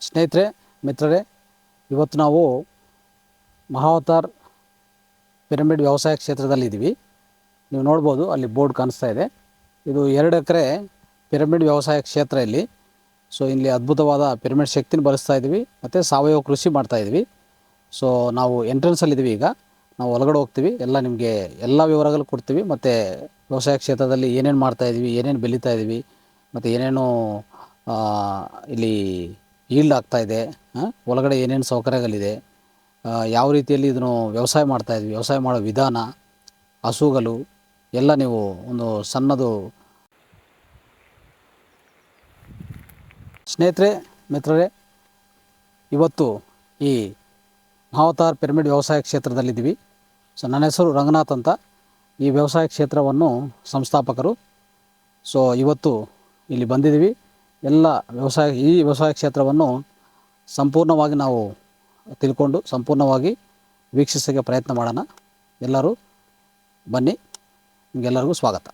ಸ್ನೇಹಿತರೆ, ಮಿತ್ರರೇ, ಇವತ್ತು ನಾವು ಮಹಾವತಾರ್ ಪಿರಮಿಡ್ ವ್ಯವಸಾಯ ಕ್ಷೇತ್ರದಲ್ಲಿದ್ದೀವಿ. ನೀವು ನೋಡ್ಬೋದು, ಅಲ್ಲಿ ಬೋರ್ಡ್ ಕಾಣಿಸ್ತಾ ಇದೆ. ಇದು 2 ಎಕರೆ ಪಿರಮಿಡ್ ವ್ಯವಸಾಯ ಕ್ಷೇತ್ರ ಇಲ್ಲಿ. ಸೊ ಇಲ್ಲಿ ಅದ್ಭುತವಾದ ಪಿರಮಿಡ್ ಶಕ್ತಿನ ಬಳಸ್ತಾ ಇದ್ದೀವಿ ಮತ್ತು ಸಾವಯವ ಕೃಷಿ ಮಾಡ್ತಾಯಿದ್ವಿ. ಸೊ ನಾವು ಎಂಟ್ರೆನ್ಸಲ್ಲಿದ್ದೀವಿ. ಈಗ ನಾವು ಒಳಗಡೆ ಹೋಗ್ತೀವಿ, ಎಲ್ಲ ನಿಮಗೆ ಎಲ್ಲ ವಿವರಗಳು ಕೊಡ್ತೀವಿ. ಮತ್ತು ವ್ಯವಸಾಯ ಕ್ಷೇತ್ರದಲ್ಲಿ ಏನೇನು ಮಾಡ್ತಾಯಿದ್ವಿ, ಏನೇನು ಬೆಳೀತಾ ಇದ್ದೀವಿ, ಮತ್ತು ಏನೇನು ಇಲ್ಲಿ ಈಲ್ಡ್ ಆಗ್ತಾಯಿದೆ, ಒಳಗಡೆ ಏನೇನು ಸೌಕರ್ಯಗಳಿದೆ, ಯಾವ ರೀತಿಯಲ್ಲಿ ಇದನ್ನು ವ್ಯವಸಾಯ ಮಾಡ್ತಾಯಿದ್ವಿ, ವ್ಯವಸಾಯ ಮಾಡೋ ವಿಧಾನ, ಹಸುಗಳು ಎಲ್ಲ ನೀವು ಒಂದು ಸಣ್ಣದು. ಸ್ನೇಹಿತರೆ, ಮಿತ್ರರೇ, ಇವತ್ತು ಈ ಮಹಾವತಾರ್ ಪಿರಮಿಡ್ ವ್ಯವಸಾಯ ಕ್ಷೇತ್ರದಲ್ಲಿದ್ದೀವಿ. ಸೊ ನನ್ನ ಹೆಸರು ರಂಗನಾಥ್ ಅಂತ, ಈ ವ್ಯವಸಾಯ ಕ್ಷೇತ್ರವನ್ನು ಸಂಸ್ಥಾಪಕರು. ಸೊ ಇವತ್ತು ಇಲ್ಲಿ ಬಂದಿದ್ದೀವಿ. ಎಲ್ಲ ಈ ವ್ಯವಸಾಯ ಕ್ಷೇತ್ರವನ್ನು ಸಂಪೂರ್ಣವಾಗಿ ನಾವು ತಿಳ್ಕೊಂಡು ಸಂಪೂರ್ಣವಾಗಿ ವೀಕ್ಷಿಸೋಕ್ಕೆ ಪ್ರಯತ್ನ ಮಾಡೋಣ. ಎಲ್ಲರೂ ಬನ್ನಿ, ನಿಮಗೆಲ್ಲರಿಗೂ ಸ್ವಾಗತ.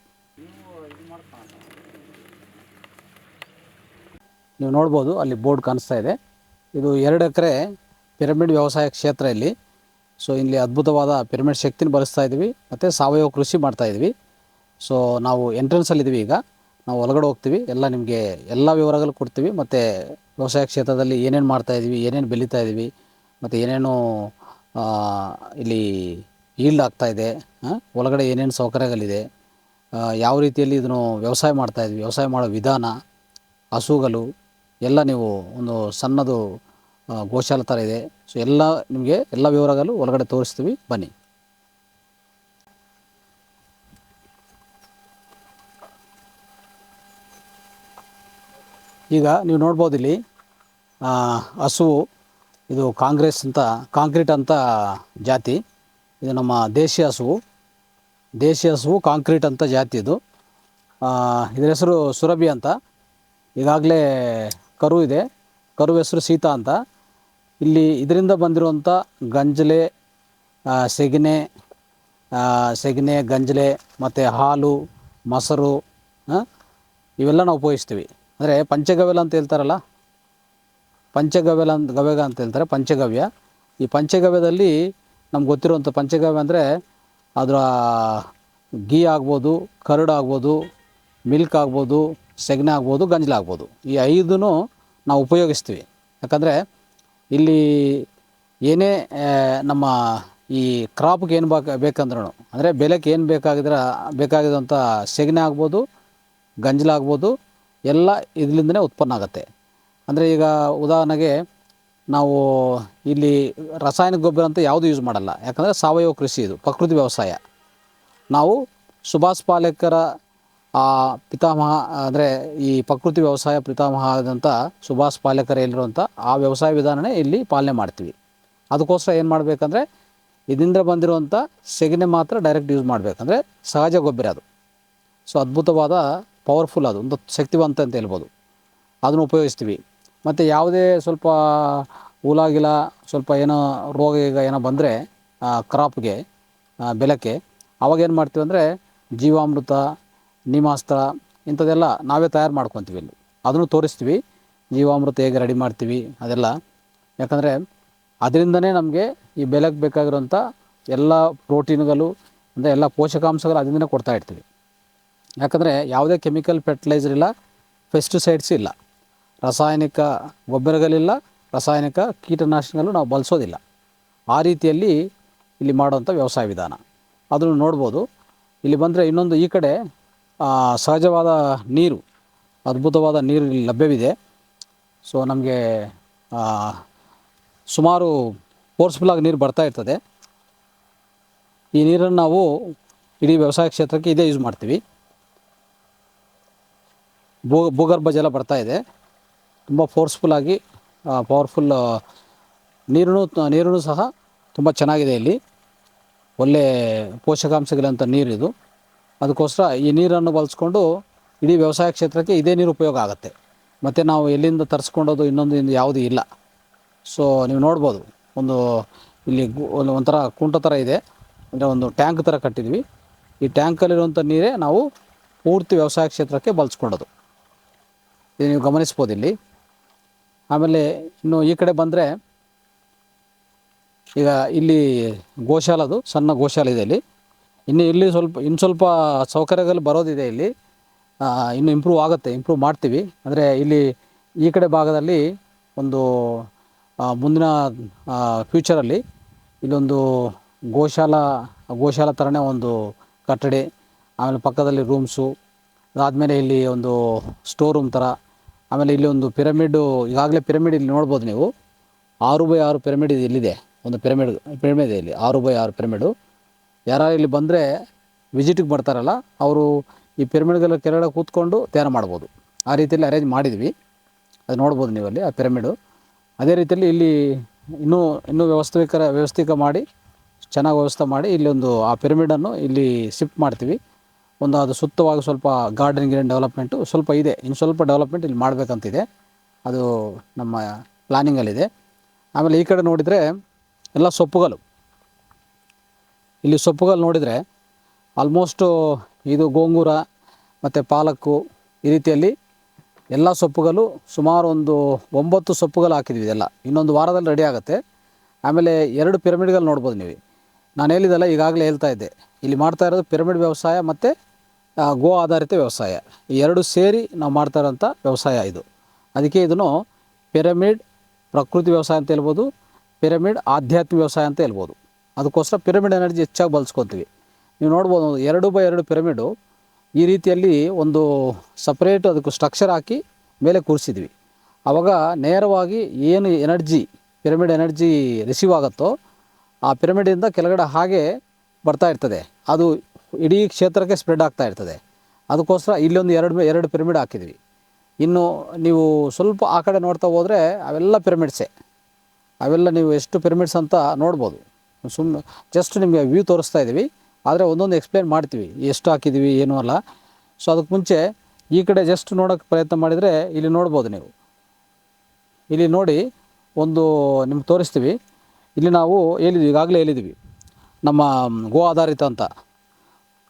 ನೀವು ನೋಡ್ಬೋದು, ಅಲ್ಲಿ ಬೋರ್ಡ್ ಕಾಣಿಸ್ತಾ ಇದೆ. ಇದು 2 ಎಕರೆ ಪಿರಮಿಡ್ ವ್ಯವಸಾಯ ಕ್ಷೇತ್ರ ಇಲ್ಲಿ. ಸೊ ಇಲ್ಲಿ ಅದ್ಭುತವಾದ ಪಿರಮಿಡ್ ಶಕ್ತಿನ ಬಳಸ್ತಾ ಇದ್ದೀವಿ ಮತ್ತು ಸಾವಯವ ಕೃಷಿ ಮಾಡ್ತಾಯಿದ್ವಿ. ಸೊ ನಾವು ಎಂಟ್ರೆನ್ಸಲ್ಲಿದ್ದೀವಿ. ಈಗ ನಾವು ಒಳಗಡೆ ಹೋಗ್ತೀವಿ, ಎಲ್ಲ ನಿಮಗೆ ಎಲ್ಲ ವಿವರಗಳು ಕೊಡ್ತೀವಿ. ಮತ್ತು ವ್ಯವಸಾಯ ಕ್ಷೇತ್ರದಲ್ಲಿ ಏನೇನು ಮಾಡ್ತಾಯಿದ್ವಿ, ಏನೇನು ಬೆಳೀತಾ ಇದ್ದೀವಿ, ಮತ್ತು ಏನೇನು ಇಲ್ಲಿ ಈಲ್ಡ್ ಆಗ್ತಾಯಿದೆ, ಒಳಗಡೆ ಏನೇನು ಸೌಕರ್ಯಗಳಿದೆ, ಯಾವ ರೀತಿಯಲ್ಲಿ ಇದನ್ನು ವ್ಯವಸಾಯ ಮಾಡ್ತಾಯಿದ್ವಿ, ವ್ಯವಸಾಯ ಮಾಡೋ ವಿಧಾನ, ಹಸುಗಳು ಎಲ್ಲ ನೀವು ಒಂದು ಸಣ್ಣದು ಗೋಶಾಲೆ ಥರ ಇದೆ. ಸೊ ಎಲ್ಲ ನಿಮಗೆ ಎಲ್ಲ ವಿವರಗಳು ಒಳಗಡೆ ತೋರಿಸ್ತೀವಿ, ಬನ್ನಿ. ಈಗ ನೀವು ನೋಡ್ಬೋದು, ಇಲ್ಲಿ ಹಸುವು ಇದು ಕಾಂಕ್ರೀಟ್ ಅಂತ ಜಾತಿ. ಇದು ನಮ್ಮ ದೇಶೀಯ ಹಸುವು ಕಾಂಕ್ರೀಟ್ ಅಂತ ಜಾತಿ. ಇದರ ಹೆಸರು ಸುರಭಿ ಅಂತ. ಈಗಾಗಲೇ ಕರು ಇದೆ, ಕರು ಹೆಸರು ಸೀತಾ ಅಂತ. ಇಲ್ಲಿ ಇದರಿಂದ ಬಂದಿರುವಂಥ ಗಂಜಲೆ, ಸೆಗಣೆ, ಗಂಜಲೆ ಮತ್ತು ಹಾಲು, ಮೊಸರು ಇವೆಲ್ಲ ನಾವು ಉಪಯೋಗಿಸ್ತೀವಿ. ಅಂದರೆ ಪಂಚಗವ್ಯ ಅಂತ ಹೇಳ್ತಾರಲ್ಲ, ಗವ್ಯ ಅಂತ ಹೇಳ್ತಾರೆ, ಪಂಚಗವ್ಯ. ಈ ಪಂಚಗವ್ಯದಲ್ಲಿ ನಮ್ಗೆ ಗೊತ್ತಿರುವಂಥ ಪಂಚಗವ್ಯ ಅಂದರೆ ಅದರ ಗೀ ಆಗ್ಬೋದು, ಕರಡು ಆಗ್ಬೋದು, ಮಿಲ್ಕ್ ಆಗ್ಬೋದು, ಸೆಗಣಿ ಆಗ್ಬೋದು, ಗಂಜಲ ಆಗ್ಬೋದು. ಈ 5 ನಾವು ಉಪಯೋಗಿಸ್ತೀವಿ. ಯಾಕಂದರೆ ಇಲ್ಲಿ ಏನೇ ನಮ್ಮ ಈ ಕ್ರಾಪ್ಗೆ ಏನು ಬೇಕಂದ್ರೂ, ಅಂದರೆ ಬೆಲೆಗೆ ಏನು ಬೇಕಾಗಿದ್ದಂಥ ಸೆಗಣಿ ಆಗ್ಬೋದು, ಗಂಜಲ ಆಗ್ಬೋದು, ಎಲ್ಲ ಇದರಿಂದನೇ ಉತ್ಪನ್ನ ಆಗುತ್ತೆ. ಅಂದರೆ ಈಗ ಉದಾಹರಣೆಗೆ ನಾವು ಇಲ್ಲಿ ರಾಸಾಯನಿಕ ಗೊಬ್ಬರ ಅಂತ ಯಾವುದು ಯೂಸ್ ಮಾಡಲ್ಲ. ಯಾಕಂದರೆ ಸಾವಯವ ಕೃಷಿ, ಇದು ಪ್ರಕೃತಿ ವ್ಯವಸಾಯ. ನಾವು ಸುಭಾಷ್ ಪಾಲೇಕರ ಪಿತಾಮಹ, ಅಂದರೆ ಈ ಪ್ರಕೃತಿ ವ್ಯವಸಾಯ ಪಿತಾಮಹ ಆದಂಥ ಸುಭಾಷ್ ಪಾಲೇಕರ್ ಹೇಳಿರುವಂಥ ಆ ವ್ಯವಸಾಯ ವಿಧಾನನೇ ಇಲ್ಲಿ ಪಾಲನೆ ಮಾಡ್ತೀವಿ. ಅದಕ್ಕೋಸ್ಕರ ಏನು ಮಾಡಬೇಕಂದ್ರೆ ಇದರಿಂದ ಬಂದಿರುವಂಥ ಸೆಗಣಿ ಮಾತ್ರ ಡೈರೆಕ್ಟ್ ಯೂಸ್ ಮಾಡಬೇಕಂದ್ರೆ ಸಹಜ ಗೊಬ್ಬರ ಅದು. ಸೊ ಅದ್ಭುತವಾದ ಪವರ್ಫುಲ್, ಅದು ಒಂದು ಶಕ್ತಿವಂತ ಅಂತ ಹೇಳ್ಬೋದು. ಅದನ್ನು ಉಪಯೋಗಿಸ್ತೀವಿ. ಮತ್ತು ಯಾವುದೇ ಸ್ವಲ್ಪ ಹುಳಗಿಲ, ಸ್ವಲ್ಪ ಏನೋ ರೋಗ ಏನೋ ಬಂದರೆ ಕ್ರಾಪ್ಗೆ, ಬೆಳೆಗೆ, ಅವಾಗೇನು ಮಾಡ್ತೀವಿ ಅಂದರೆ ಜೀವಾಮೃತ, ನೀಮಾಸ್ತ್ರ ಇಂಥದ್ದೆಲ್ಲ ನಾವೇ ತಯಾರು ಮಾಡ್ಕೊತೀವಿ. ಇಲ್ಲಿ ಅದನ್ನು ತೋರಿಸ್ತೀವಿ, ಜೀವಾಮೃತ ಹೇಗೆ ರೆಡಿ ಮಾಡ್ತೀವಿ ಅದೆಲ್ಲ. ಯಾಕಂದರೆ ಅದರಿಂದನೇ ನಮಗೆ ಈ ಬೆಳೆಗೆ ಬೇಕಾಗಿರೋಂಥ ಎಲ್ಲ ಪ್ರೋಟೀನ್ಗಳು, ಅಂದರೆ ಎಲ್ಲ ಪೋಷಕಾಂಶಗಳು ಅದರಿಂದನೇ ಕೊಡ್ತಾ ಇರ್ತೀವಿ. ಯಾಕಂದರೆ ಯಾವುದೇ ಕೆಮಿಕಲ್ ಫರ್ಟಿಲೈಸರ್ ಇಲ್ಲ, ಪೆಸ್ಟಿಸೈಡ್ಸ್ ಇಲ್ಲ, ರಾಸಾಯನಿಕ ಗೊಬ್ಬರಗಳಿಲ್ಲ, ರಾಸಾಯನಿಕ ಕೀಟನಾಶಕಗಳು ನಾವು ಬಳಸೋದಿಲ್ಲ. ಆ ರೀತಿಯಲ್ಲಿ ಇಲ್ಲಿ ಮಾಡುವಂಥ ವ್ಯವಸಾಯ ವಿಧಾನ ಅದನ್ನು ನೋಡ್ಬೋದು. ಇಲ್ಲಿ ಬಂದರೆ ಇನ್ನೊಂದು, ಈ ಕಡೆ ಸಹಜವಾದ ನೀರು, ಅದ್ಭುತವಾದ ನೀರು ಇಲ್ಲಿ ಲಭ್ಯವಿದೆ. ಸೊ ನಮಗೆ ಸುಮಾರು ಫೋರ್ಸ್ಫುಲ್ಲಾಗಿ ನೀರು ಬರ್ತಾ ಇರ್ತದೆ. ಈ ನೀರನ್ನು ನಾವು ಇಡೀ ವ್ಯವಸಾಯ ಕ್ಷೇತ್ರಕ್ಕೆ ಇದೇ ಯೂಸ್ ಮಾಡ್ತೀವಿ. ಭೂಗರ್ಭ ಜಲ ಬರ್ತಾ ಇದೆ, ತುಂಬ ಫೋರ್ಸ್ಫುಲ್ಲಾಗಿ, ಪವರ್ಫುಲ್ ನೀರು ಸಹ ತುಂಬ ಚೆನ್ನಾಗಿದೆ. ಇಲ್ಲಿ ಒಳ್ಳೆ ಪೋಷಕಾಂಶಗಳಂಥ ನೀರಿದು. ಅದಕ್ಕೋಸ್ಕರ ಈ ನೀರನ್ನು ಬಳಸ್ಕೊಂಡು ಇಡೀ ವ್ಯವಸಾಯ ಕ್ಷೇತ್ರಕ್ಕೆ ಇದೇ ನೀರು ಉಪಯೋಗ ಆಗುತ್ತೆ. ಮತ್ತು ನಾವು ಎಲ್ಲಿಂದ ತರಿಸ್ಕೊಂಡೋದು ಇನ್ನೊಂದು ಯಾವುದೂ ಇಲ್ಲ. ಸೊ ನೀವು ನೋಡ್ಬೋದು, ಇಲ್ಲಿ ಒಂಥರ ಕುಂಟ ಥರ ಇದೆ, ಅಂದರೆ ಒಂದು ಟ್ಯಾಂಕ್ ಥರ ಕಟ್ಟಿದ್ವಿ. ಈ ಟ್ಯಾಂಕಲ್ಲಿರುವಂಥ ನೀರೇ ನಾವು ಪೂರ್ತಿ ವ್ಯವಸಾಯ ಕ್ಷೇತ್ರಕ್ಕೆ ಬಳಸ್ಕೊಂಡೋದು. ಇದು ನೀವು ಗಮನಿಸ್ಬೋದು. ಇಲ್ಲಿ ಆಮೇಲೆ ಇನ್ನು ಈ ಕಡೆ ಬಂದರೆ ಈಗ ಇಲ್ಲಿ ಗೋಶಾಲದು ಸಣ್ಣ ಗೋಶಾಲೆ ಇದೆ ಇಲ್ಲಿ. ಇಲ್ಲಿ ಸ್ವಲ್ಪ ಸೌಕರ್ಯಗಳು ಬರೋದಿದೆ ಇಲ್ಲಿ. ಇನ್ನು ಇಂಪ್ರೂವ್ ಮಾಡ್ತೀವಿ. ಅಂದರೆ ಇಲ್ಲಿ ಈ ಕಡೆ ಭಾಗದಲ್ಲಿ ಒಂದು ಮುಂದಿನ ಫ್ಯೂಚರಲ್ಲಿ ಇಲ್ಲೊಂದು ಗೋಶಾಲ ಥರನೇ ಒಂದು ಕಟ್ಟಡ, ಆಮೇಲೆ ಪಕ್ಕದಲ್ಲಿ ರೂಮ್ಸು, ಅದಾದಮೇಲೆ ಇಲ್ಲಿ ಒಂದು ಸ್ಟೋರ್ ರೂಮ್ ಥರ, ಆಮೇಲೆ ಇಲ್ಲಿ ಒಂದು ಪಿರಮಿಡ್ಡು, ಈಗಾಗಲೇ ಪಿರಮಿಡ್ ಇಲ್ಲಿ ನೋಡ್ಬೋದು ನೀವು. 6x6 ಪಿರಮಿಡ್ ಇಲ್ಲಿದೆ. ಒಂದು ಪಿರಮಿಡ್ ಇದೆ ಇಲ್ಲಿ, 6x6 ಪಿರಮಿಡು. ಯಾರು ಇಲ್ಲಿ ಬಂದರೆ ವಿಸಿಟಿಗೆ ಬರ್ತಾರಲ್ಲ ಅವರು ಈ ಪಿರಮಿಡ್ಗಳ ಕೆಳಗಡೆ ಕೂತ್ಕೊಂಡು ಧ್ಯಾನ ಮಾಡ್ಬೋದು. ಆ ರೀತಿಯಲ್ಲಿ ಅರೇಂಜ್ ಮಾಡಿದ್ವಿ, ಅದು ನೋಡ್ಬೋದು ನೀವಲ್ಲಿ ಆ ಪಿರಮಿಡು. ಅದೇ ರೀತಿಯಲ್ಲಿ ಇಲ್ಲಿ ಇನ್ನೂ ವ್ಯವಸ್ಥಿತ ಮಾಡಿ, ಚೆನ್ನಾಗಿ ವ್ಯವಸ್ಥೆ ಮಾಡಿ ಇಲ್ಲೊಂದು ಆ ಪಿರಮಿಡನ್ನು ಇಲ್ಲಿ ಶಿಫ್ಟ್ ಮಾಡ್ತೀವಿ. ಅದು ಸುತ್ತವಾಗಿ ಸ್ವಲ್ಪ ಗಾರ್ಡನ್ ಡೆವಲಪ್ಮೆಂಟು ಸ್ವಲ್ಪ ಇದೆ, ಇನ್ನು ಸ್ವಲ್ಪ ಡೆವಲಪ್ಮೆಂಟ್ ಇಲ್ಲಿ ಮಾಡಬೇಕಂತಿದೆ. ಅದು ನಮ್ಮ ಪ್ಲ್ಯಾನಿಂಗಲ್ಲಿದೆ. ಆಮೇಲೆ ಈ ಕಡೆ ನೋಡಿದರೆ ಎಲ್ಲ ಸೊಪ್ಪುಗಳು, ಇಲ್ಲಿ ಸೊಪ್ಪುಗಳು ನೋಡಿದರೆ ಆಲ್ಮೋಸ್ಟು ಇದು ಗೋಂಗೂರ ಮತ್ತು ಪಾಲಕ್ಕು, ಈ ರೀತಿಯಲ್ಲಿ ಎಲ್ಲ ಸೊಪ್ಪುಗಳು ಸುಮಾರು ಒಂದು 9 ಸೊಪ್ಪುಗಳು ಹಾಕಿದ್ವಿ. ಇದೆಲ್ಲ ಇನ್ನೊಂದು ವಾರದಲ್ಲಿ ರೆಡಿ ಆಗುತ್ತೆ. ಆಮೇಲೆ 2 ಪಿರಮಿಡ್ಗಳು ನೋಡ್ಬೋದು ನೀವು. ನಾನು ಹೇಳಿದೆಲ್ಲ ಈಗಾಗಲೇ ಹೇಳ್ತಾ ಇದ್ದೆ, ಇಲ್ಲಿ ಮಾಡ್ತಾ ಇರೋದು ಪಿರಮಿಡ್ ವ್ಯವಸಾಯ ಮತ್ತು ಗೋ ಆಧಾರಿತ ವ್ಯವಸಾಯ, ಈ 2 ಸೇರಿ ನಾವು ಮಾಡ್ತಾ ಇರೋಂಥ ವ್ಯವಸಾಯ ಇದು. ಅದಕ್ಕೆ ಇದನ್ನು ಪಿರಮಿಡ್ ಪ್ರಕೃತಿ ವ್ಯವಸಾಯ ಅಂತ ಹೇಳ್ಬೋದು, ಪಿರಮಿಡ್ ಆಧ್ಯಾತ್ಮಿಕ ವ್ಯವಸಾಯ ಅಂತ ಹೇಳ್ಬೋದು. ಅದಕ್ಕೋಸ್ಕರ ಪಿರಮಿಡ್ ಎನರ್ಜಿ ಹೆಚ್ಚಾಗಿ ಬಳಸ್ಕೊತೀವಿ. ನೀವು ನೋಡ್ಬೋದು 2x2 ಪಿರಮಿಡು ಈ ರೀತಿಯಲ್ಲಿ ಒಂದು ಸಪ್ರೇಟ್ ಅದಕ್ಕೆ ಸ್ಟ್ರಕ್ಚರ್ ಹಾಕಿ ಮೇಲೆ ಕೂರಿಸಿದ್ವಿ. ಆವಾಗ ನೇರವಾಗಿ ಏನು ಪಿರಮಿಡ್ ಎನರ್ಜಿ ರಿಸೀವ್ ಆಗುತ್ತೋ ಆ ಪಿರಮಿಡಿಂದ ಕೆಳಗಡೆ ಹಾಗೆ ಬರ್ತಾ ಇರ್ತದೆ, ಅದು ಇಡೀ ಕ್ಷೇತ್ರಕ್ಕೆ ಸ್ಪ್ರೆಡ್ ಆಗ್ತಾ ಇರ್ತದೆ. ಅದಕ್ಕೋಸ್ಕರ ಇಲ್ಲೊಂದು 2 ಪಿರಮಿಡ್ ಹಾಕಿದ್ವಿ. ಇನ್ನು ನೀವು ಸ್ವಲ್ಪ ಆ ಕಡೆ ನೋಡ್ತಾ ಹೋದರೆ ಅವೆಲ್ಲ ಪಿರಮಿಡ್ಸೇ. ಅವೆಲ್ಲ ನೀವು ಎಷ್ಟು ಪಿರಮಿಡ್ಸ್ ಅಂತ ನೋಡ್ಬೋದು. ಜಸ್ಟ್ ನಿಮಗೆ ವ್ಯೂ ತೋರಿಸ್ತಾ ಇದ್ದೀವಿ, ಆದರೆ ಒಂದೊಂದು ಎಕ್ಸ್ಪ್ಲೇನ್ ಮಾಡ್ತೀವಿ ಎಷ್ಟು ಹಾಕಿದ್ದೀವಿ ಏನೂ ಅಲ್ಲ. ಸೊ ಅದಕ್ಕೆ ಮುಂಚೆ ಈ ಕಡೆ ಜಸ್ಟ್ ನೋಡೋಕ್ಕೆ ಪ್ರಯತ್ನ ಮಾಡಿದರೆ ಇಲ್ಲಿ ನೋಡ್ಬೋದು ನೀವು. ಇಲ್ಲಿ ನೋಡಿ ನಿಮ್ಗೆ ತೋರಿಸ್ತೀವಿ. ಇಲ್ಲಿ ನಾವು ಈಗಾಗಲೇ ಹೇಳಿದ್ವಿ ನಮ್ಮ ಗೋ ಆಧಾರಿತ ಅಂತ.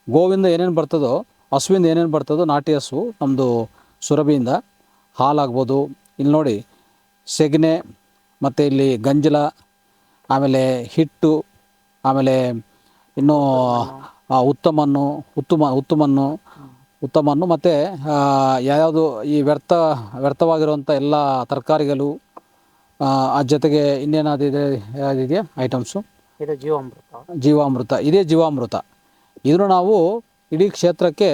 ಗೋವಿಂದ ಏನೇನು ಬರ್ತದೋ, ಹಸುವಿಂದ ಏನೇನು ಬರ್ತದೋ, ನಾಟಿ ಹಸು ನಮ್ಮದು ಸುರಭಿಯಿಂದ ಹಾಲಾಗ್ಬೋದು. ಇಲ್ಲಿ ನೋಡಿ ಸೆಗಣಿ, ಮತ್ತು ಇಲ್ಲಿ ಗಂಜಲ, ಆಮೇಲೆ ಹಿಟ್ಟು, ಆಮೇಲೆ ಇನ್ನೂ ಉತ್ತಮನ್ನು ಮತ್ತು ಯಾವ್ಯಾವುದು ಈ ವ್ಯರ್ಥವಾಗಿರುವಂಥ ಎಲ್ಲ ತರಕಾರಿಗಳು, ಆ ಜೊತೆಗೆ ಯಾವುದಿದೆಯಾ ಐಟಮ್ಸು, ಇದು ಜೀವಾಮೃತ. ಇದೇ ಜೀವಾಮೃತ. ಇದನ್ನು ನಾವು ಇಡೀ ಕ್ಷೇತ್ರಕ್ಕೆ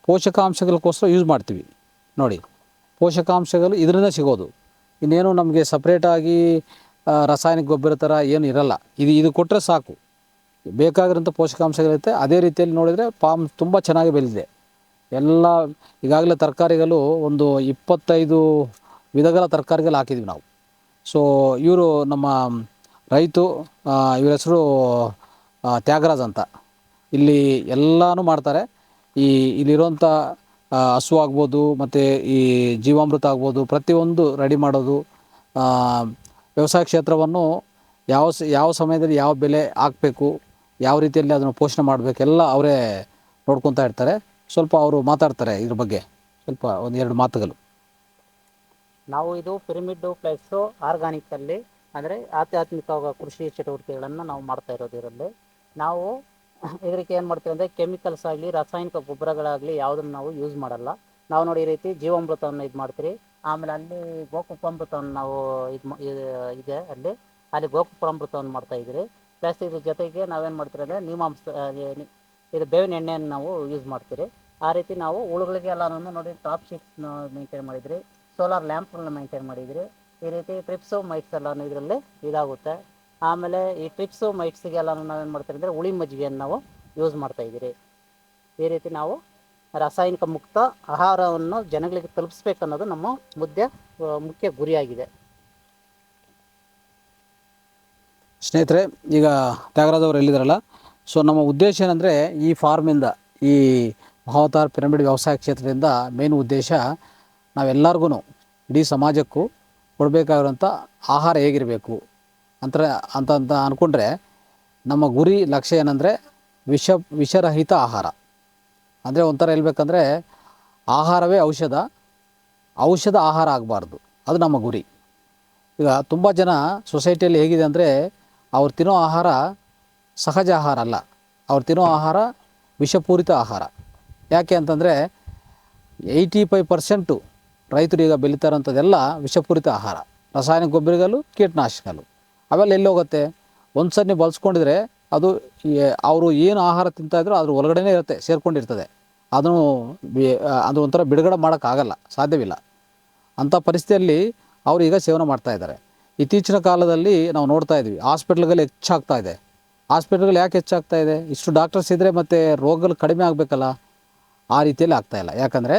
ಪೋಷಕಾಂಶಗಳಕ್ಕೋಸ್ಕರ ಯೂಸ್ ಮಾಡ್ತೀವಿ. ನೋಡಿ, ಪೋಷಕಾಂಶಗಳು ಇದರಿಂದ ಸಿಗೋದು. ಇನ್ನೇನು ನಮಗೆ ಸಪ್ರೇಟಾಗಿ ರಾಸಾಯನಿಕ ಗೊಬ್ಬರ ಥರ ಏನು ಇರಲ್ಲ. ಇದು ಕೊಟ್ಟರೆ ಸಾಕು, ಬೇಕಾಗಿರೋಂಥ ಪೋಷಕಾಂಶಗಳಿರುತ್ತೆ. ಅದೇ ರೀತಿಯಲ್ಲಿ ನೋಡಿದರೆ ಪಾಮ್ ತುಂಬ ಚೆನ್ನಾಗಿ ಬೆಳೆದಿದೆ. ಎಲ್ಲ ಈಗಾಗಲೇ ತರಕಾರಿಗಳು ಒಂದು 25 ವಿಧಗಳ ತರಕಾರಿಗಳು ಹಾಕಿದ್ವಿ ನಾವು. ಸೊ ಇವರು ನಮ್ಮ ರೈತು, ಇವ್ರ ಹೆಸರು ತ್ಯಾಗರಾಜ್ ಅಂತ. ಇಲ್ಲಿ ಎಲ್ಲನೂ ಮಾಡ್ತಾರೆ. ಇಲ್ಲಿರುವಂಥ ಹಸು ಆಗ್ಬೋದು, ಮತ್ತು ಈ ಜೀವಾಮೃತ ಆಗ್ಬೋದು, ಪ್ರತಿಯೊಂದು ರೆಡಿ ಮಾಡೋದು. ವ್ಯವಸಾಯ ಕ್ಷೇತ್ರವನ್ನು ಯಾವ ಸಮಯದಲ್ಲಿ ಯಾವ ಬೆಲೆ ಹಾಕಬೇಕು, ಯಾವ ರೀತಿಯಲ್ಲಿ ಅದನ್ನು ಪೋಷಣೆ ಮಾಡಬೇಕೆಲ್ಲ ಅವರೇ ನೋಡ್ಕೊತಾ ಇರ್ತಾರೆ. ಸ್ವಲ್ಪ ಅವರು ಮಾತಾಡ್ತಾರೆ ಇದ್ರ ಬಗ್ಗೆ, ಸ್ವಲ್ಪ 1-2 ಮಾತುಗಳು. ನಾವು ಇದು ಪಿರಮಿಡ್ ಪ್ಲಸ್ ಆರ್ಗಾನಿಕಲ್ಲಿ ಅಂದರೆ ಆಧ್ಯಾತ್ಮಿಕ ಕೃಷಿ ಚಟುವಟಿಕೆಗಳನ್ನು ನಾವು ಮಾಡ್ತಾ ಇರೋದು. ಇದರಲ್ಲಿ ನಾವು ಇದಕ್ಕೆ ಏನು ಮಾಡ್ತೀವಿ ಅಂದರೆ ಕೆಮಿಕಲ್ಸ್ ಆಗಲಿ ರಾಸಾಯನಿಕ ಗೊಬ್ಬರಗಳಾಗಲಿ ಯಾವುದನ್ನು ನಾವು ಯೂಸ್ ಮಾಡಲ್ಲ. ನಾವು ನೋಡಿ ಈ ರೀತಿ ಜೀವಾಮೃತವನ್ನು ಇದು ಮಾಡ್ತೀರಿ. ಆಮೇಲೆ ಅಲ್ಲಿ ಗೋಕುಪಾಮೃತವನ್ನು ನಾವು ಇದೆ ಅಲ್ಲಿ ಗೋಕುಪಾಮೃತವನ್ನು ಮಾಡ್ತಾಯಿದ್ದೀರಿ. ಪ್ಲಸ್ ಇದ್ರ ಜೊತೆಗೆ ನಾವೇನು ಮಾಡ್ತೀರಿ ಅಂದರೆ ಇದು ಬೇವಿನ ಎಣ್ಣೆಯನ್ನು ನಾವು ಯೂಸ್ ಮಾಡ್ತೀರಿ. ಆ ರೀತಿ ನಾವು ಹುಳುಗಳಿಗೆಲ್ಲನೂ ನೋಡಿ ಟಾಪ್ ಶೀಟ್ ಮೇಂಟೈನ್ ಮಾಡಿದ್ರಿ, ಸೋಲಾರ್ ಲ್ಯಾಂಪ್ಗಳನ್ನ ಮೇಂಟೈನ್ ಮಾಡಿದ್ರಿ. ಈ ರೀತಿ ಟ್ರಿಪ್ಸು ಮೈಟ್ಸ್ ಎಲ್ಲನೂ ಇದರಲ್ಲಿ ಇದಾಗುತ್ತೆ. ಆಮೇಲೆ ಈ ಟ್ರಿಪ್ಸು ಮೈಟ್ಸಿಗೆಲ್ಲನೂ ನಾವೇನು ಮಾಡ್ತೀರಿ ಅಂದರೆ ಹುಳಿ ಮಜ್ಜಿಗೆಯನ್ನು ನಾವು ಯೂಸ್ ಮಾಡ್ತಾಯಿದ್ದೀರಿ. ಈ ರೀತಿ ನಾವು ರಾಸಾಯನಿಕ ಮುಕ್ತ ಆಹಾರವನ್ನು ಜನಗಳಿಗೆ ತಲುಪಿಸ್ಬೇಕನ್ನೋದು ನಮ್ಮ ಮುಖ್ಯ ಗುರಿಯಾಗಿದೆ. ಸ್ನೇಹಿತರೆ, ಈಗ ತ್ಯಾಗರಾಜ್ ಅವರು ಹೇಳಿದ್ರಲ್ಲ, ಸೊ ನಮ್ಮ ಉದ್ದೇಶ ಏನಂದರೆ ಈ ಫಾರ್ಮಿಂದ, ಈ ಮಹಾವತಾರ್ ಪಿರಮಿಡ್ ವ್ಯವಸಾಯ ಕ್ಷೇತ್ರದಿಂದ ಮೇನ್ ಉದ್ದೇಶ ನಾವೆಲ್ಲರಿಗೂ, ಇಡೀ ಸಮಾಜಕ್ಕೂ ಕೊಡಬೇಕಾಗಿರೋಂಥ ಆಹಾರ ಹೇಗಿರಬೇಕು ಅಂತ ಅಂದ್ಕೊಂಡ್ರೆ ನಮ್ಮ ಗುರಿ ಲಕ್ಷ್ಯ ಏನಂದರೆ ವಿಷರಹಿತ ಆಹಾರ. ಅಂದರೆ ಒಂಥರ ಹೇಳ್ಬೇಕಂದ್ರೆ ಆಹಾರವೇ ಔಷಧ ಆಹಾರ ಆಗಬಾರ್ದು, ಅದು ನಮ್ಮ ಗುರಿ. ಈಗ ತುಂಬ ಜನ ಸೊಸೈಟಿಯಲ್ಲಿ ಹೇಗಿದೆ ಅಂದರೆ ಅವ್ರು ತಿನ್ನೋ ಆಹಾರ ಸಹಜ ಆಹಾರ ಅಲ್ಲ, ಅವ್ರು ತಿನ್ನೋ ಆಹಾರ ವಿಷಪೂರಿತ ಆಹಾರ. ಯಾಕೆ ಅಂತಂದರೆ 85% ರೈತರು ಈಗ ಬೆಳೀತಾರಂಥದ್ದೆಲ್ಲ ವಿಷಪೂರಿತ ಆಹಾರ, ರಾಸಾಯನಿಕ ಗೊಬ್ಬರಗಳು, ಕೀಟನಾಶಕಗಳು. ಅವೆಲ್ಲ ಎಲ್ಲಿ ಹೋಗುತ್ತೆ? ಒಂದು ಸರಿ ನೀವು ಬಳಸ್ಕೊಂಡಿದ್ರೆ ಅದು ಅವರು ಏನು ಆಹಾರ ತಿಂತಾಯಿದ್ರು ಅದ್ರ ಒಳಗಡೆನೇ ಇರುತ್ತೆ, ಸೇರ್ಕೊಂಡಿರ್ತದೆ. ಅದನ್ನು ಅದು ಒಂಥರ ಬಿಡುಗಡೆ ಮಾಡೋಕ್ಕಾಗಲ್ಲ, ಸಾಧ್ಯವಿಲ್ಲ. ಅಂಥ ಪರಿಸ್ಥಿತಿಯಲ್ಲಿ ಅವರು ಈಗ ಸೇವನೆ ಮಾಡ್ತಾಯಿದ್ದಾರೆ. ಇತ್ತೀಚಿನ ಕಾಲದಲ್ಲಿ ನಾವು ನೋಡ್ತಾ ಇದ್ವಿ ಹಾಸ್ಪಿಟ್ಲ್ಗಳು ಹೆಚ್ಚಾಗ್ತಾ ಇದೆ. ಹಾಸ್ಪಿಟ್ಲ್ಗಳು ಯಾಕೆ ಹೆಚ್ಚಾಗ್ತಾ ಇದೆ? ಇಷ್ಟು ಡಾಕ್ಟರ್ಸ್ ಇದ್ದರೆ ಮತ್ತು ರೋಗಗಳು ಕಡಿಮೆ ಆಗಬೇಕಲ್ಲ, ಆ ರೀತಿಯಲ್ಲಿ ಆಗ್ತಾಯಿಲ್ಲ. ಯಾಕಂದರೆ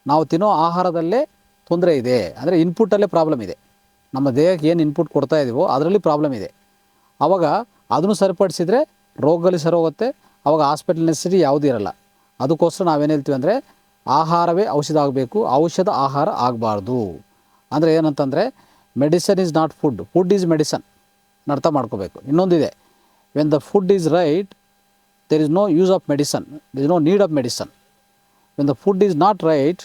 ನಾವು ತಿನ್ನೋ ಆಹಾರದಲ್ಲೇ ತೊಂದರೆ ಇದೆ, ಅಂದರೆ ಇನ್ಪುಟ್ಟಲ್ಲೇ ಪ್ರಾಬ್ಲಮ್ ಇದೆ. ನಮ್ಮ ದೇಹಕ್ಕೆ ಏನು ಇನ್ಪುಟ್ ಕೊಡ್ತಾ ಇದ್ದೀವೋ ಅದರಲ್ಲಿ ಪ್ರಾಬ್ಲಮ್ ಇದೆ. ಆವಾಗ ಅದನ್ನು ಸರಿಪಡಿಸಿದರೆ ರೋಗಗಳು ಸರಿ ಹೋಗುತ್ತೆ, ಆವಾಗ ಹಾಸ್ಪಿಟಲ್ ನೆಸೆಸಿಟಿ ಯಾವುದೂ ಇರಲ್ಲ. ಅದಕ್ಕೋಸ್ಕರ ನಾವೇನು ಹೇಳ್ತೀವಿ ಅಂದರೆ ಆಹಾರವೇ ಔಷಧ ಆಗಬೇಕು, ಔಷಧ ಆಹಾರ ಆಗಬಾರ್ದು. ಅಂದರೆ ಏನಂತಂದರೆ medicine is not food, food is medicine ಅರ್ಥ ಮಾಡ್ಕೋಬೇಕು. ಇನ್ನೊಂದಿದೆ, when the food is right there is no use of medicine, there is no need of medicine. When the food is not right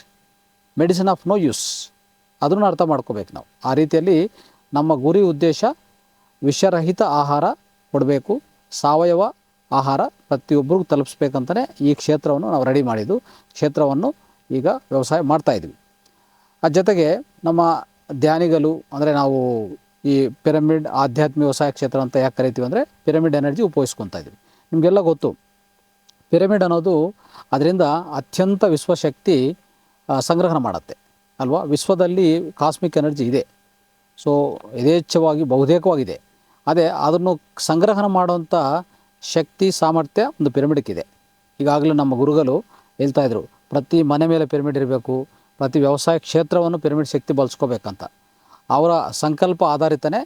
medicine of no use. ಅದನ್ನು ಅರ್ಥ ಮಾಡ್ಕೋಬೇಕು ನಾವು. ಆ ರೀತಿಯಲ್ಲಿ ನಮ್ಮ ಗುರಿ ಉದ್ದೇಶ ವಿಷರಹಿತ ಆಹಾರ ಕೊಡಬೇಕು, ಸಾವಯವ ಆಹಾರ ಪ್ರತಿಯೊಬ್ಬರಿಗೂ ತಲುಪಿಸ್ಬೇಕಂತಲೇ ಈ ಕ್ಷೇತ್ರವನ್ನು ನಾವು ರೆಡಿ ಮಾಡಿದ್ದು. ಕ್ಷೇತ್ರವನ್ನು ಈಗ ವ್ಯವಸಾಯ ಮಾಡ್ತಾಯಿದ್ವಿ. ಆ ಜೊತೆಗೆ ನಮ್ಮ ಧ್ಯಾನಿಗಳು, ಅಂದರೆ ನಾವು ಈ ಪಿರಮಿಡ್ ಆಧ್ಯಾತ್ಮಿಕ ವ್ಯವಸಾಯ ಕ್ಷೇತ್ರ ಅಂತ ಯಾಕೆ ಕರಿತೀವಿ ಅಂದರೆ ಪಿರಮಿಡ್ ಎನರ್ಜಿ ಉಪಯೋಗಿಸ್ಕೊತಾ ಇದ್ವಿ. ನಿಮಗೆಲ್ಲ ಗೊತ್ತು, ಪಿರಮಿಡ್ ಅನ್ನೋದು ಅದರಿಂದ ಅತ್ಯಂತ ವಿಶ್ವಶಕ್ತಿ ಸಂಗ್ರಹಣ ಮಾಡುತ್ತೆ ಅಲ್ವಾ. ವಿಶ್ವದಲ್ಲಿ ಕಾಸ್ಮಿಕ್ ಎನರ್ಜಿ ಇದೆ, ಸೊ ಯಥೇಚ್ಛವಾಗಿ ಬಹುತೇಕವಾಗಿದೆ. ಅದೇ ಅದನ್ನು ಸಂಗ್ರಹಣ ಮಾಡುವಂಥ ಶಕ್ತಿ ಸಾಮರ್ಥ್ಯ ಒಂದು ಪಿರಮಿಡ್ಗಿದೆ. ಈಗಾಗಲೇ ನಮ್ಮ ಗುರುಗಳು ಹೇಳ್ತಾಯಿದ್ರು, ಪ್ರತಿ ಮನೆ ಮೇಲೆ ಪಿರಮಿಡ್ ಇರಬೇಕು, ಪ್ರತಿ ವ್ಯವಸಾಯ ಕ್ಷೇತ್ರವನ್ನು ಪಿರಮಿಡ್ ಶಕ್ತಿ ಬಳಸ್ಕೋಬೇಕಂತ. ಅವರ ಸಂಕಲ್ಪ ಆಧಾರಿತನೇ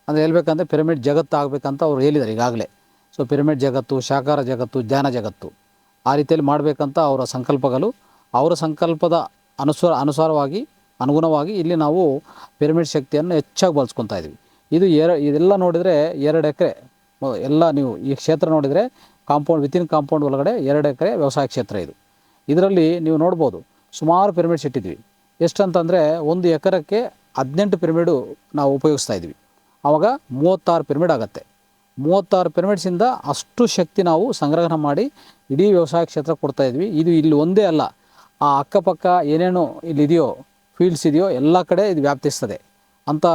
ಅಂದರೆ ಹೇಳ್ಬೇಕಂದ್ರೆ ಪಿರಮಿಡ್ ಜಗತ್ತು ಆಗಬೇಕಂತ ಅವ್ರು ಹೇಳಿದ್ದಾರೆ ಈಗಾಗಲೇ. ಸೊ ಪಿರಮಿಡ್ ಜಗತ್ತು, ಶಾಕಾರ ಜಗತ್ತು, ಧ್ಯಾನ ಜಗತ್ತು ಆ ರೀತಿಯಲ್ಲಿ ಮಾಡಬೇಕಂತ ಅವರ ಸಂಕಲ್ಪಗಳು. ಅವರ ಸಂಕಲ್ಪದ ಅನುಸಾರವಾಗಿ ಅನುಗುಣವಾಗಿ ಇಲ್ಲಿ ನಾವು ಪಿರಮಿಡ್ ಶಕ್ತಿಯನ್ನು ಹೆಚ್ಚಾಗಿ ಬಳಸ್ಕೊತಾ ಇದ್ವಿ. ಇದೆಲ್ಲ ನೋಡಿದರೆ 2 ಎಕರೆ ಎಲ್ಲ, ನೀವು ಈ ಕ್ಷೇತ್ರ ನೋಡಿದರೆ ಕಾಂಪೌಂಡ್, ವಿತಿನ್ ಕಾಂಪೌಂಡ್ ಒಳಗಡೆ 2 ಎಕರೆ ವ್ಯವಸಾಯ ಕ್ಷೇತ್ರ ಇದು. ಇದರಲ್ಲಿ ನೀವು ನೋಡ್ಬೋದು ಸುಮಾರು ಪಿರಮಿಡ್ಸ್ ಇಟ್ಟಿದ್ವಿ. ಎಷ್ಟಂತಂದರೆ 1 ಎಕರೆಕ್ಕೆ 18 ಪಿರಮಿಡು ನಾವು ಉಪಯೋಗಿಸ್ತಾ ಇದ್ವಿ. ಆವಾಗ 36 ಪಿರಮಿಡ್ ಆಗುತ್ತೆ. 36 ಪಿರಮಿಡ್ಸಿಂದ ಅಷ್ಟು ಶಕ್ತಿ ನಾವು ಸಂಗ್ರಹಣ ಮಾಡಿ ಇಡೀ ವ್ಯವಸಾಯ ಕ್ಷೇತ್ರ ಕೊಡ್ತಾಯಿದ್ವಿ. ಇದು ಇಲ್ಲಿ ಒಂದೇ ಅಲ್ಲ, ಆ ಅಕ್ಕಪಕ್ಕ ಏನೇನು ಇಲ್ಲಿದೆಯೋ ಫೀಲ್ಡ್ಸ್ ಇದೆಯೋ ಎಲ್ಲ ಕಡೆ ಇದು ವ್ಯಾಪ್ತಿಸ್ತದೆ. ಅಂಥ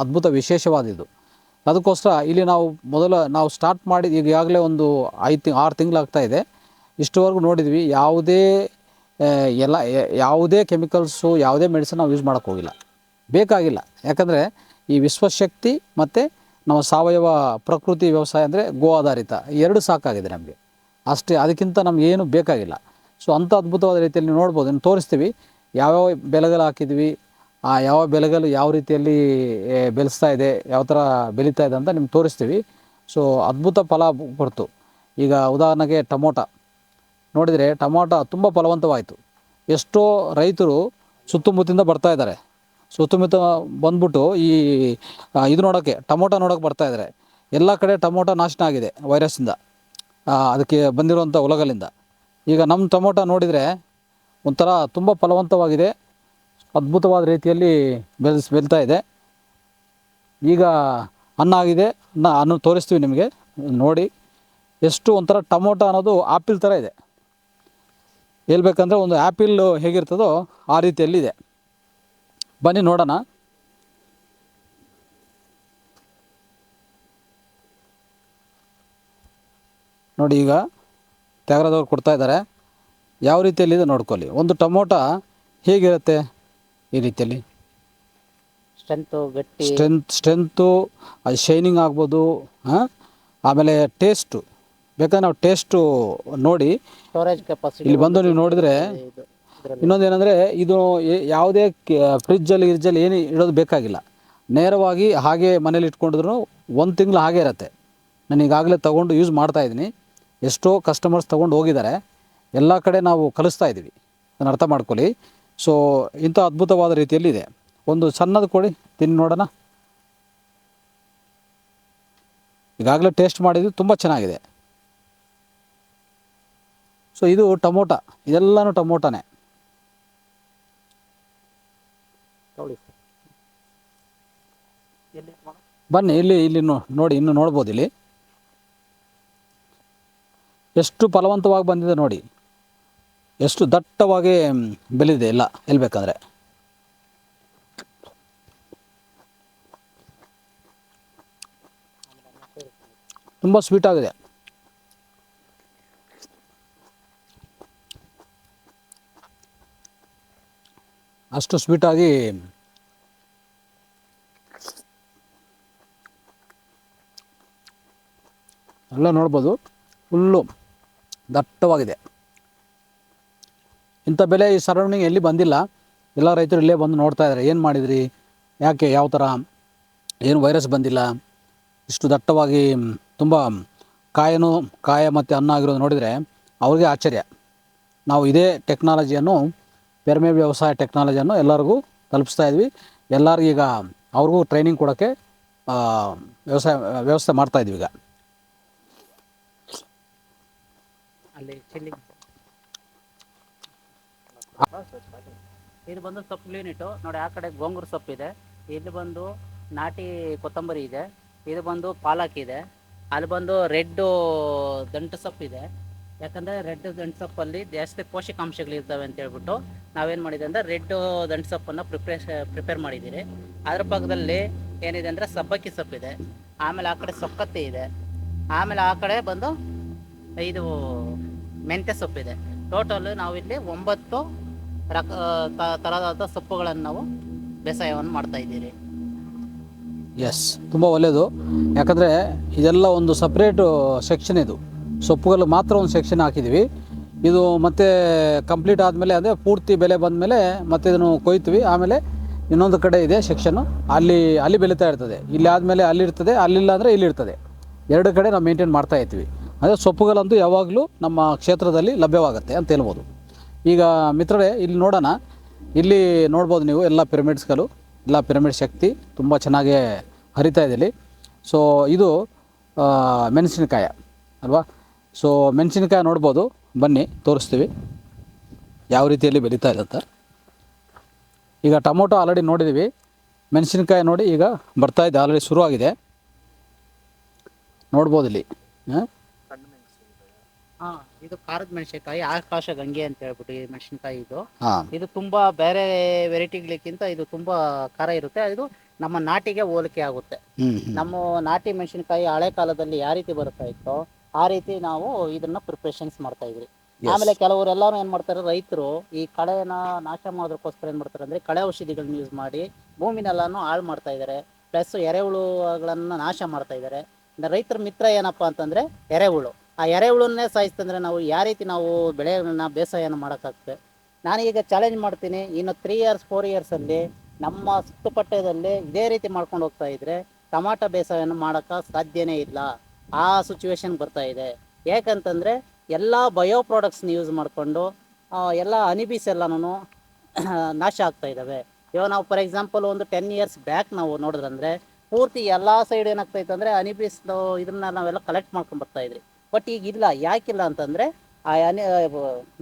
ಅದ್ಭುತ ವಿಶೇಷವಾದಿದ್ದು. ಅದಕ್ಕೋಸ್ಕರ ಇಲ್ಲಿ ನಾವು ಸ್ಟಾರ್ಟ್ ಮಾಡಿ ಈಗಾಗಲೇ ಒಂದು 6 ತಿಂಗಳಾಗ್ತಾಯಿದೆ. ಇಷ್ಟುವರೆಗೂ ನೋಡಿದ್ವಿ ಯಾವುದೇ ಕೆಮಿಕಲ್ಸು, ಯಾವುದೇ ಮೆಡಿಸಿನ್ ನಾವು ಯೂಸ್ ಮಾಡೋಕ್ಕೆ ಹೋಗಿಲ್ಲ, ಬೇಕಾಗಿಲ್ಲ. ಯಾಕಂದರೆ ಈ ವಿಶ್ವಶಕ್ತಿ ಮತ್ತು ನಮ್ಮ ಸಾವಯವ ಪ್ರಕೃತಿ ವ್ಯವಸಾಯ ಅಂದರೆ ಗೋ ಆಧಾರಿತ 2 ಸಾಕಾಗಿದೆ ನಮಗೆ ಅಷ್ಟೇ. ಅದಕ್ಕಿಂತ ನಮಗೇನು ಬೇಕಾಗಿಲ್ಲ. ಸೊ ಅಂಥ ಅದ್ಭುತವಾದ ರೀತಿಯಲ್ಲಿ ನೋಡ್ಬೋದು, ಇನ್ನು ತೋರಿಸ್ತೀವಿ ಯಾವ್ಯಾವ ಬೆಳೆಗಳು ಹಾಕಿದ್ವಿ, ಆ ಯಾವ ಬೆಳೆಗಳು ಯಾವ ರೀತಿಯಲ್ಲಿ ಬೆಳೆಸ್ತಾ ಇದೆ, ಯಾವ ಥರ ಬೆಳೀತಾ ಇದೆ ಅಂತ ನಿಮ್ಗೆ ತೋರಿಸ್ತೀವಿ. ಸೊ ಅದ್ಭುತ ಫಲ ಕೊಡ್ತು. ಈಗ ಉದಾಹರಣೆಗೆ ಟೊಮೊಟೊ ನೋಡಿದರೆ ಟೊಮೊಟೊ ತುಂಬ ಫಲವಂತವಾಯಿತು. ಎಷ್ಟೋ ರೈತರು ಸುತ್ತಮುತ್ತಿಂದ ಬರ್ತಾ ಇದ್ದಾರೆ, ಸುತ್ತಮುತ್ತ ಬಂದ್ಬಿಟ್ಟು ಇದು ನೋಡೋಕ್ಕೆ, ಟೊಮೊಟೊ ನೋಡೋಕ್ಕೆ ಬರ್ತಾಯಿದ್ದಾರೆ. ಎಲ್ಲ ಕಡೆ ಟೊಮೊಟೊ ನಾಶನ ಆಗಿದೆ ವೈರಸ್ಸಿಂದ, ಅದಕ್ಕೆ ಬಂದಿರುವಂಥ ಹುಳಗಳಿಂದ. ಈಗ ನಮ್ಮ ಟೊಮೊಟೊ ನೋಡಿದರೆ ಒಂಥರ ತುಂಬ ಫಲವಂತವಾಗಿದೆ, ಅದ್ಭುತವಾದ ರೀತಿಯಲ್ಲಿ ಬೆಳೀತಾ ಇದೆ. ಈಗ ಹಣ್ಣಾಗಿದೆ, ಹಣ್ಣು ತೋರಿಸ್ತೀವಿ ನಿಮಗೆ ನೋಡಿ. ಎಷ್ಟು ಒಂಥರ ಟೊಮೊಟೊ ಅನ್ನೋದು ಆಪಿಲ್ ಥರ ಇದೆ. ಹೇಳ್ಬೇಕಂದ್ರೆ ಒಂದು ಆ್ಯಪಿಲ್ ಹೇಗಿರ್ತದೋ ಆ ರೀತಿಯಲ್ಲಿದೆ. ಬನ್ನಿ ನೋಡೋಣ. ನೋಡಿ, ಈಗ ತ್ಯಾಗರಾಜವ್ರು ಕೊಡ್ತಾ ಇದ್ದಾರೆ, ಯಾವ ರೀತಿಯಲ್ಲಿದೆ ನೋಡ್ಕೊಳ್ಳಿ. ಒಂದು ಟೊಮೊಟೊ ಹೇಗಿರುತ್ತೆ ಈ ರೀತಿಯಲ್ಲಿ, ಸ್ಟ್ರೆಂತು, ಅದು ಶೈನಿಂಗ್ ಆಗ್ಬೋದು. ಆಮೇಲೆ ಟೇಸ್ಟು ಬೇಕಾದ್ರೆ ನಾವು ಟೇಸ್ಟು ನೋಡಿ, ಸ್ಟೋರೇಜ್ ಕೆಪಾಸಿಟಿ ಇಲ್ಲಿ ಬಂದು ನೀವು ನೋಡಿದರೆ ಇನ್ನೊಂದು ಏನಂದರೆ ಇದು ಯಾವುದೇ ಫ್ರಿಜ್ಜಲ್ಲಿ ಏನು ಇಡೋದು ಬೇಕಾಗಿಲ್ಲ. ನೇರವಾಗಿ ಹಾಗೆ ಮನೇಲಿ ಇಟ್ಕೊಂಡಿದ್ರು 1 ತಿಂಗಳು ಹಾಗೆ ಇರುತ್ತೆ. ನಾನು ಈಗಾಗಲೇ ತೊಗೊಂಡು ಯೂಸ್ ಮಾಡ್ತಾಯಿದ್ದೀನಿ. ಎಷ್ಟೋ ಕಸ್ಟಮರ್ಸ್ ತೊಗೊಂಡು ಹೋಗಿದ್ದಾರೆ. ಎಲ್ಲ ಕಡೆ ನಾವು ಕಲಿಸ್ತಾ ಇದ್ದೀವಿ, ಅದನ್ನು ಅರ್ಥ ಮಾಡ್ಕೊಳ್ಳಿ. ಸೊ ಇಂಥ ಅದ್ಭುತವಾದ ರೀತಿಯಲ್ಲಿದೆ. ಒಂದು ಸಣ್ಣದು ಕೊಡಿ, ತಿಂದು ನೋಡೋಣ. ಈಗಾಗಲೇ ಟೇಸ್ಟ್ ಮಾಡಿದ್ದು ತುಂಬ ಚೆನ್ನಾಗಿದೆ. ಸೊ ಇದು ಟೊಮೊಟೊ, ಇದೆಲ್ಲನೂ ಟೊಮೊಟೊನೇ. ಎಲ್ಲಿ ಬನ್ನಿ ಇಲ್ಲಿ ನೋಡಿ, ಇನ್ನು ನೋಡ್ಬೋದು ಇಲ್ಲಿ ಎಷ್ಟು ಫಲವಂತವಾಗಿ ಬಂದಿದೆ ನೋಡಿ, ಎಷ್ಟು ದಟ್ಟವಾಗಿ ಬೆಳೆದಿದೆ ಎಲ್ಲ ಹೇಳ್ಬೇಕಂದ್ರೆ. ತುಂಬ ಸ್ವೀಟ್ ಆಗಿದೆ. ಅಷ್ಟು ಸ್ವೀಟಾಗಿ ಎಲ್ಲ ನೋಡ್ಬೋದು, ಫುಲ್ಲು ದಟ್ಟವಾಗಿದೆ. ಇಂಥ ಬೆಲೆ ಈ ಸರೌಂಡಿಂಗ್ ಎಲ್ಲಿ ಬಂದಿಲ್ಲ. ಎಲ್ಲ ರೈತರು ಇಲ್ಲೇ ಬಂದು ನೋಡ್ತಾ ಇದ್ದಾರೆ, ಏನು ಮಾಡಿದ್ರಿ, ಯಾಕೆ, ಯಾವ ಥರ, ಏನು ವೈರಸ್ ಬಂದಿಲ್ಲ, ಇಷ್ಟು ದಟ್ಟವಾಗಿ ತುಂಬ ಕಾಯ ಮತ್ತು ಹಣ್ಣು ಆಗಿರೋದು ನೋಡಿದರೆ ಅವ್ರಿಗೆ ಆಶ್ಚರ್ಯ. ನಾವು ಇದೇ ಟೆಕ್ನಾಲಜಿಯನ್ನು, ಪೆರ್ಮೆ ವ್ಯವಸಾಯ ಟೆಕ್ನಾಲಜಿಯನ್ನು ಎಲ್ಲರಿಗೂ ತಲುಪಿಸ್ತಾ ಇದ್ವಿ. ಎಲ್ಲರಿಗೂ ಈಗ ಅವ್ರಿಗೂ ಟ್ರೈನಿಂಗ್ ಕೊಡೋಕ್ಕೆ ವ್ಯವಸ್ಥೆ ಮಾಡ್ತಾಯಿದ್ವಿ ಈಗ. ಅಲ್ಲಿ ಚಿಲ್ಲಿ ಇದು ಬಂದು ಸೊಪ್ಪು ಯೂನಿಟು ನೋಡಿ. ಆ ಕಡೆ ಗೋಂಗೂರು ಸೊಪ್ಪಿದೆ, ಇಲ್ಲಿ ಬಂದು ನಾಟಿ ಕೊತ್ತಂಬರಿ ಇದೆ, ಇದು ಬಂದು ಪಾಲಕ್ ಇದೆ, ಅಲ್ಲಿ ಬಂದು ರೆಡ್ಡು ದಂಟು ಸೊಪ್ಪಿದೆ. ಯಾಕಂದರೆ ರೆಡ್ ದಂಟು ಸೊಪ್ಪಲ್ಲಿ ಜಾಸ್ತಿ ಪೋಷಕಾಂಶಗಳಿರ್ತವೆ ಅಂತ ಹೇಳ್ಬಿಟ್ಟು ನಾವೇನು ಮಾಡಿದೆ ಅಂದರೆ ರೆಡ್ ದಂಟು ಸೊಪ್ಪನ್ನು ಪ್ರಿಪೇರ್ ಮಾಡಿದ್ದೀರಿ. ಅದ್ರ ಪಕ್ಕದಲ್ಲಿ ಏನಿದೆ ಅಂದರೆ ಸಬ್ಬಕ್ಕಿ ಸೊಪ್ಪಿದೆ, ಆಮೇಲೆ ಆ ಕಡೆ ಸೊಕ್ಕತ್ತಿ ಇದೆ, ಆಮೇಲೆ ಆ ಕಡೆ ಬಂದು ಇದು ಮೆಂತ್ಯ ಸೊಪ್ಪಿದೆ. ಟೋಟಲ್ ನಾವಿಲ್ಲಿ 9 ತರಹದ ಸೊಪ್ಪುಗಳನ್ನು ನಾವು ಬೇಸಾಯವನ್ನು ಮಾಡ್ತಾ ಇದ್ದೀರಿ. ಎಸ್, ತುಂಬ ಒಳ್ಳೆಯದು. ಯಾಕಂದರೆ ಇದೆಲ್ಲ ಒಂದು ಸಪ್ರೇಟು ಸೆಕ್ಷನ್, ಇದು ಸೊಪ್ಪುಗಳು ಮಾತ್ರ ಒಂದು ಸೆಕ್ಷನ್ ಹಾಕಿದ್ದೀವಿ. ಇದು ಮತ್ತೆ ಕಂಪ್ಲೀಟ್ ಆದಮೇಲೆ, ಅದೇ ಪೂರ್ತಿ ಬೆಲೆ ಬಂದಮೇಲೆ ಮತ್ತೆ ಇದನ್ನು ಕೊಯ್ತೀವಿ. ಆಮೇಲೆ ಇನ್ನೊಂದು ಕಡೆ ಇದೆ ಸೆಕ್ಷನ್ನು, ಅಲ್ಲಿ ಬೆಳೀತಾ ಇರ್ತದೆ. ಇಲ್ಲಿ ಆದಮೇಲೆ ಅಲ್ಲಿರ್ತದೆ, ಅಲ್ಲಿಲ್ಲ ಅಂದರೆ ಇಲ್ಲಿರ್ತದೆ. 2 ಕಡೆ ನಾವು ಮೇಂಟೈನ್ ಮಾಡ್ತಾ ಇರ್ತೀವಿ. ಅದೇ ಸೊಪ್ಪುಗಳಂತೂ ಯಾವಾಗಲೂ ನಮ್ಮ ಕ್ಷೇತ್ರದಲ್ಲಿ ಲಭ್ಯವಾಗುತ್ತೆ ಅಂತ ಹೇಳ್ಬೋದು. ಈಗ ಮಿತ್ರರೇ, ಇಲ್ಲಿ ನೋಡೋಣ. ಇಲ್ಲಿ ನೋಡ್ಬೋದು ನೀವು ಎಲ್ಲ ಪಿರಮಿಡ್ಸ್ಗಳು, ಎಲ್ಲ ಪಿರಮಿಡ್ ಶಕ್ತಿ ತುಂಬ ಚೆನ್ನಾಗೇ ಹರಿತಾ ಇದೆ ಇಲ್ಲಿ. ಸೊ ಇದು ಮೆಣಸಿನಕಾಯ ಅಲ್ವಾ? ಸೊ ಮೆಣಸಿನಕಾಯಿ ನೋಡ್ಬೋದು, ಬನ್ನಿ ತೋರಿಸ್ತೀವಿ ಯಾವ ರೀತಿಯಲ್ಲಿ ಬೆಳೀತಾ ಇದೆ ಅಂತ. ಈಗ ಟೊಮೊಟೊ ಆಲ್ರೆಡಿ ನೋಡಿದ್ದೀವಿ, ಮೆಣಸಿನಕಾಯಿ ನೋಡಿ ಈಗ ಬರ್ತಾ ಇದೆ, ಆಲ್ರೆಡಿ ಶುರುವಾಗಿದೆ, ನೋಡ್ಬೋದು ಇಲ್ಲಿ. ಇದು ಖಾರದ ಮೆಣಸಿನಕಾಯಿ, ಆಕಾಶ ಗಂಗೆ ಅಂತ ಹೇಳ್ಬಿಟ್ಟು ಈ ಮೆಣಸಿನಕಾಯಿ ಹಾಂ, ಇದು ತುಂಬಾ ಬೇರೆ ವೆರೈಟಿಗಳಿಗಿಂತ ಇದು ತುಂಬಾ ಖಾರ ಇರುತ್ತೆ. ಇದು ನಮ್ಮ ನಾಟಿಗೆ ಹೋಲಿಕೆ ಆಗುತ್ತೆ. ನಮ್ಮ ನಾಟಿ ಮೆಣಸಿನಕಾಯಿ ಹಳೆ ಕಾಲದಲ್ಲಿ ಯಾವ ರೀತಿ ಬರ್ತಾ ಇತ್ತೋ ಆ ರೀತಿ ನಾವು ಇದನ್ನ ಪ್ರಿಪ್ರೇಷನ್ಸ್ ಮಾಡ್ತಾ ಇದ್ವಿ. ಆಮೇಲೆ ಕೆಲವರೆಲ್ಲಾರು ಏನ್ ಮಾಡ್ತಾರೆ, ರೈತರು ಈ ಕಳೆನ ನಾಶ ಮಾಡೋದಕ್ಕೋಸ್ಕರ ಏನ್ ಮಾಡ್ತಾರೆ ಅಂದ್ರೆ ಕಳೆ ಔಷಧಿಗಳನ್ನ ಯೂಸ್ ಮಾಡಿ ಭೂಮಿನೆಲ್ಲಾನು ಹಾಳು ಮಾಡ್ತಾ ಇದ್ದಾರೆ. ಪ್ಲಸ್ ಎರೆಹುಳುಗಳನ್ನ ನಾಶ ಮಾಡ್ತಾ ಇದ್ದಾರೆ. ರೈತರ ಮಿತ್ರ ಏನಪ್ಪಾ ಅಂತಂದ್ರೆ ಎರೆಹುಳು. ಆ ಎರೆಹುಳನ್ನೇ ಸಾಯಿಸ್ತಂದ್ರೆ ನಾವು ಯಾವ ರೀತಿ ನಾವು ಬೆಳೆಗಳನ್ನ ಬೇಸಾಯನ ಮಾಡೋಕ್ಕಾಗ್ತದೆ? ನಾನೀಗ ಚಾಲೆಂಜ್ ಮಾಡ್ತೀನಿ, ಇನ್ನು 3 years 4 years ಅಲ್ಲಿ ನಮ್ಮ ಸುತ್ತುಪಟ್ಟದಲ್ಲಿ ಇದೇ ರೀತಿ ಮಾಡ್ಕೊಂಡು ಹೋಗ್ತಾ ಇದ್ರೆ ಟೊಮಾಟೊ ಬೇಸಾಯನ ಮಾಡೋಕ್ಕೆ ಸಾಧ್ಯನೇ ಇಲ್ಲ. ಆ ಸಿಚುವೇಶನ್ ಬರ್ತಾ ಇದೆ. ಯಾಕಂತಂದರೆ ಎಲ್ಲ ಬಯೋ ಪ್ರಾಡಕ್ಟ್ಸ್ನ ಯೂಸ್ ಮಾಡಿಕೊಂಡು ಎಲ್ಲ ಅನಿಬೀಸ್ ಎಲ್ಲನೂ ನಾಶ ಆಗ್ತಾ ಇದ್ದಾವೆ. ಇವಾಗ ನಾವು ಫಾರ್ ಎಕ್ಸಾಂಪಲ್ ಒಂದು 10 years ಬ್ಯಾಕ್ ನಾವು ನೋಡಿದ್ರಂದ್ರೆ ಪೂರ್ತಿ ಎಲ್ಲ ಸೈಡ್ ಏನಾಗ್ತಾಯಿತ್ತು ಅಂದರೆ ಅನಿಬೀಸ್ದು ಇದನ್ನ ನಾವೆಲ್ಲ ಕಲೆಕ್ಟ್ ಮಾಡ್ಕೊಂಡು ಬರ್ತಾಯಿದ್ರಿ. ಬಟ್ ಈಗ ಇಲ್ಲ. ಯಾಕಿಲ್ಲ ಅಂತಂದರೆ ಆ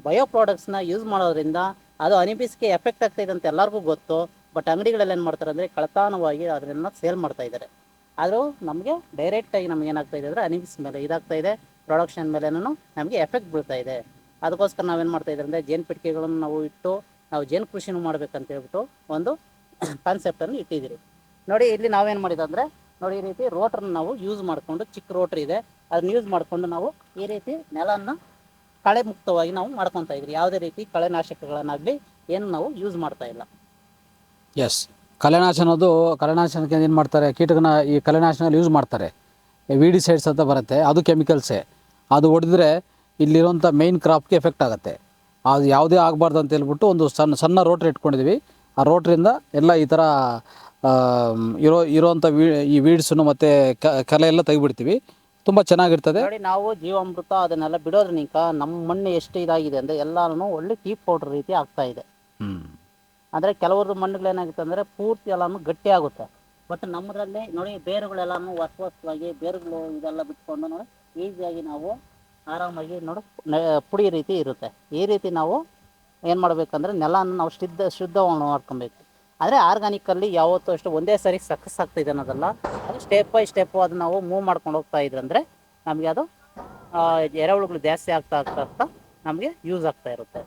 ಬಯೋ ಪ್ರಾಡಕ್ಟ್ಸ್ನ ಯೂಸ್ ಮಾಡೋದ್ರಿಂದ ಅದು ಅನಿಬೀಸ್ಗೆ ಎಫೆಕ್ಟ್ ಆಗ್ತಾಯಿದೆ ಅಂತ ಎಲ್ಲರಿಗೂ ಗೊತ್ತು. ಬಟ್ ಅಂಗಡಿಗಳಲ್ಲಿ ಏನು ಮಾಡ್ತಾರೆ ಅಂದರೆ ಕಳತಾನವಾಗಿ ಅದನ್ನು ಸೇಲ್ ಮಾಡ್ತಾ ಇದ್ದಾರೆ. ಆದರೂ ನಮಗೆ ಡೈರೆಕ್ಟಾಗಿ ನಮ್ಗೆ ಏನಾಗ್ತಾ ಇದೆ ಅಂದರೆ ಅನಿಬೀಸ್ ಮೇಲೆ ಇದಾಗ್ತಾ ಇದೆ, ಪ್ರೊಡಕ್ಷನ್ ಮೇಲೇನೂ ನಮಗೆ ಎಫೆಕ್ಟ್ ಬೀಳ್ತಾ ಇದೆ. ಅದಕ್ಕೋಸ್ಕರ ನಾವೇನು ಮಾಡ್ತಾ ಇದ್ದೀವಿ ಅಂದರೆ ಜೇನು ಪೆಟ್ಟಿಗೆಗಳನ್ನು ನಾವು ಇಟ್ಟು ನಾವು ಜೇನು ಕೃಷಿನೂ ಮಾಡ್ಬೇಕಂತ ಹೇಳ್ಬಿಟ್ಟು ಒಂದು ಕಾನ್ಸೆಪ್ಟನ್ನು ಇಟ್ಟಿದ್ದೀರಿ. ನೋಡಿ, ಇಲ್ಲಿ ನಾವೇನು ಮಾಡಿದೆ ಅಂದರೆ ನೋಡಿ, ಈ ರೀತಿ ರೋಟ್ರನ್ನ ನಾವು ಯೂಸ್ ಮಾಡಿಕೊಂಡು, ಚಿಕ್ಕ ರೋಟ್ರ್ ಇದೆ, ಅದನ್ನ ಯೂಸ್ ಮಾಡಿಕೊಂಡು ನಾವು ಈ ರೀತಿ ನೆಲವನ್ನು ಕಳೆ ಮುಕ್ತವಾಗಿ ನಾವು ಮಾಡ್ಕೊತಾ ಇದ್ರಿ. ಯಾವುದೇ ರೀತಿ ಕಳೆನಾಶಕಗಳನ್ನಾಗಲಿ ಏನು ನಾವು ಯೂಸ್ ಮಾಡ್ತಾ ಇಲ್ಲ. ಎಸ್, ಕಳೆನಾಶನಕ್ಕೆ ಏನು ಮಾಡ್ತಾರೆ, ಈ ಕಳೆನಾಶನ ಯೂಸ್ ಮಾಡ್ತಾರೆ. ವಿಡಿಸೈಡ್ಸ್ ಅಂತ ಬರುತ್ತೆ, ಅದು ಕೆಮಿಕಲ್ಸೇ. ಅದು ಹೊಡೆದ್ರೆ ಇಲ್ಲಿರುವಂಥ ಮೇಯ್ನ್ ಕ್ರಾಪ್ಗೆ ಎಫೆಕ್ಟ್ ಆಗುತ್ತೆ. ಅದು ಯಾವುದೇ ಆಗಬಾರ್ದು ಅಂತ ಹೇಳ್ಬಿಟ್ಟು ಒಂದು ಸಣ್ಣ ರೋಟ್ರ್ ಇಟ್ಕೊಂಡಿದ್ದೀವಿ. ಆ ರೋಟ್ರಿಂದ ಎಲ್ಲ ಈ ಥರ ಇರೋವಂಥ ಈ ವೀಡ್ಸನ್ನು ಮತ್ತು ಕಲೆ ಎಲ್ಲ ತೆಗಿಬಿಡ್ತೀವಿ. ತುಂಬ ಚೆನ್ನಾಗಿರ್ತದೆ. ನೋಡಿ, ನಾವು ಜೀವಾಮೃತ ಅದನ್ನೆಲ್ಲ ಬಿಡೋದ್ರಿಂದ ನಮ್ಮ ಮಣ್ಣು ಎಷ್ಟು ಇದಾಗಿದೆ ಅಂದರೆ ಎಲ್ಲನೂ ಒಳ್ಳೆ ಟೀ ಪೌಡರ್ ರೀತಿ ಆಗ್ತಾ ಇದೆ. ಅಂದರೆ ಕೆಲವ್ರದ್ದು ಮಣ್ಣುಗಳೇನಾಗುತ್ತೆ ಅಂದರೆ ಪೂರ್ತಿ ಎಲ್ಲನೂ ಗಟ್ಟಿ ಆಗುತ್ತೆ. ಬಟ್ ನಮ್ಮದ್ರಲ್ಲಿ ನೋಡಿ, ಬೇರುಗಳೆಲ್ಲನೂ ಹೊಸವಾಗಿ ಬೇರುಗಳು ಇದೆಲ್ಲ ಬಿಟ್ಕೊಂಡು ನೋಡಿ ಈಸಿಯಾಗಿ ನಾವು ಆರಾಮಾಗಿ ನೋಡಿ ಪುಡಿ ರೀತಿ ಇರುತ್ತೆ. ಈ ರೀತಿ ನಾವು ಏನು ಮಾಡಬೇಕಂದ್ರೆ ನೆಲನ ನಾವು ಶುದ್ಧವನ್ನು ಮಾಡ್ಕೊಬೇಕು. ಆದರೆ ಆರ್ಗಾನಿಕಲ್ಲಿ ಯಾವತ್ತೂ ಅಷ್ಟು ಒಂದೇ ಸರಿ ಸಕ್ಸಸ್ ಆಗ್ತಿದೆ ಅನ್ನೋದಲ್ಲ, ಅದು ಸ್ಟೆಪ್ ಬೈ ಸ್ಟೆಪ್ಪು ಅದು ನಾವು ಮೂವ್ ಮಾಡ್ಕೊಂಡು ಹೋಗ್ತಾ ಇದ್ರಂದರೆ ನಮಗೆ ಅದು ಎರೆಹುಳುಗಳು ಜಾಸ್ತಿ ಆಗ್ತಾ ಆಗ್ತಾ ಆಗ್ತಾ ನಮಗೆ ಯೂಸ್ ಆಗ್ತಾ ಇರುತ್ತೆ.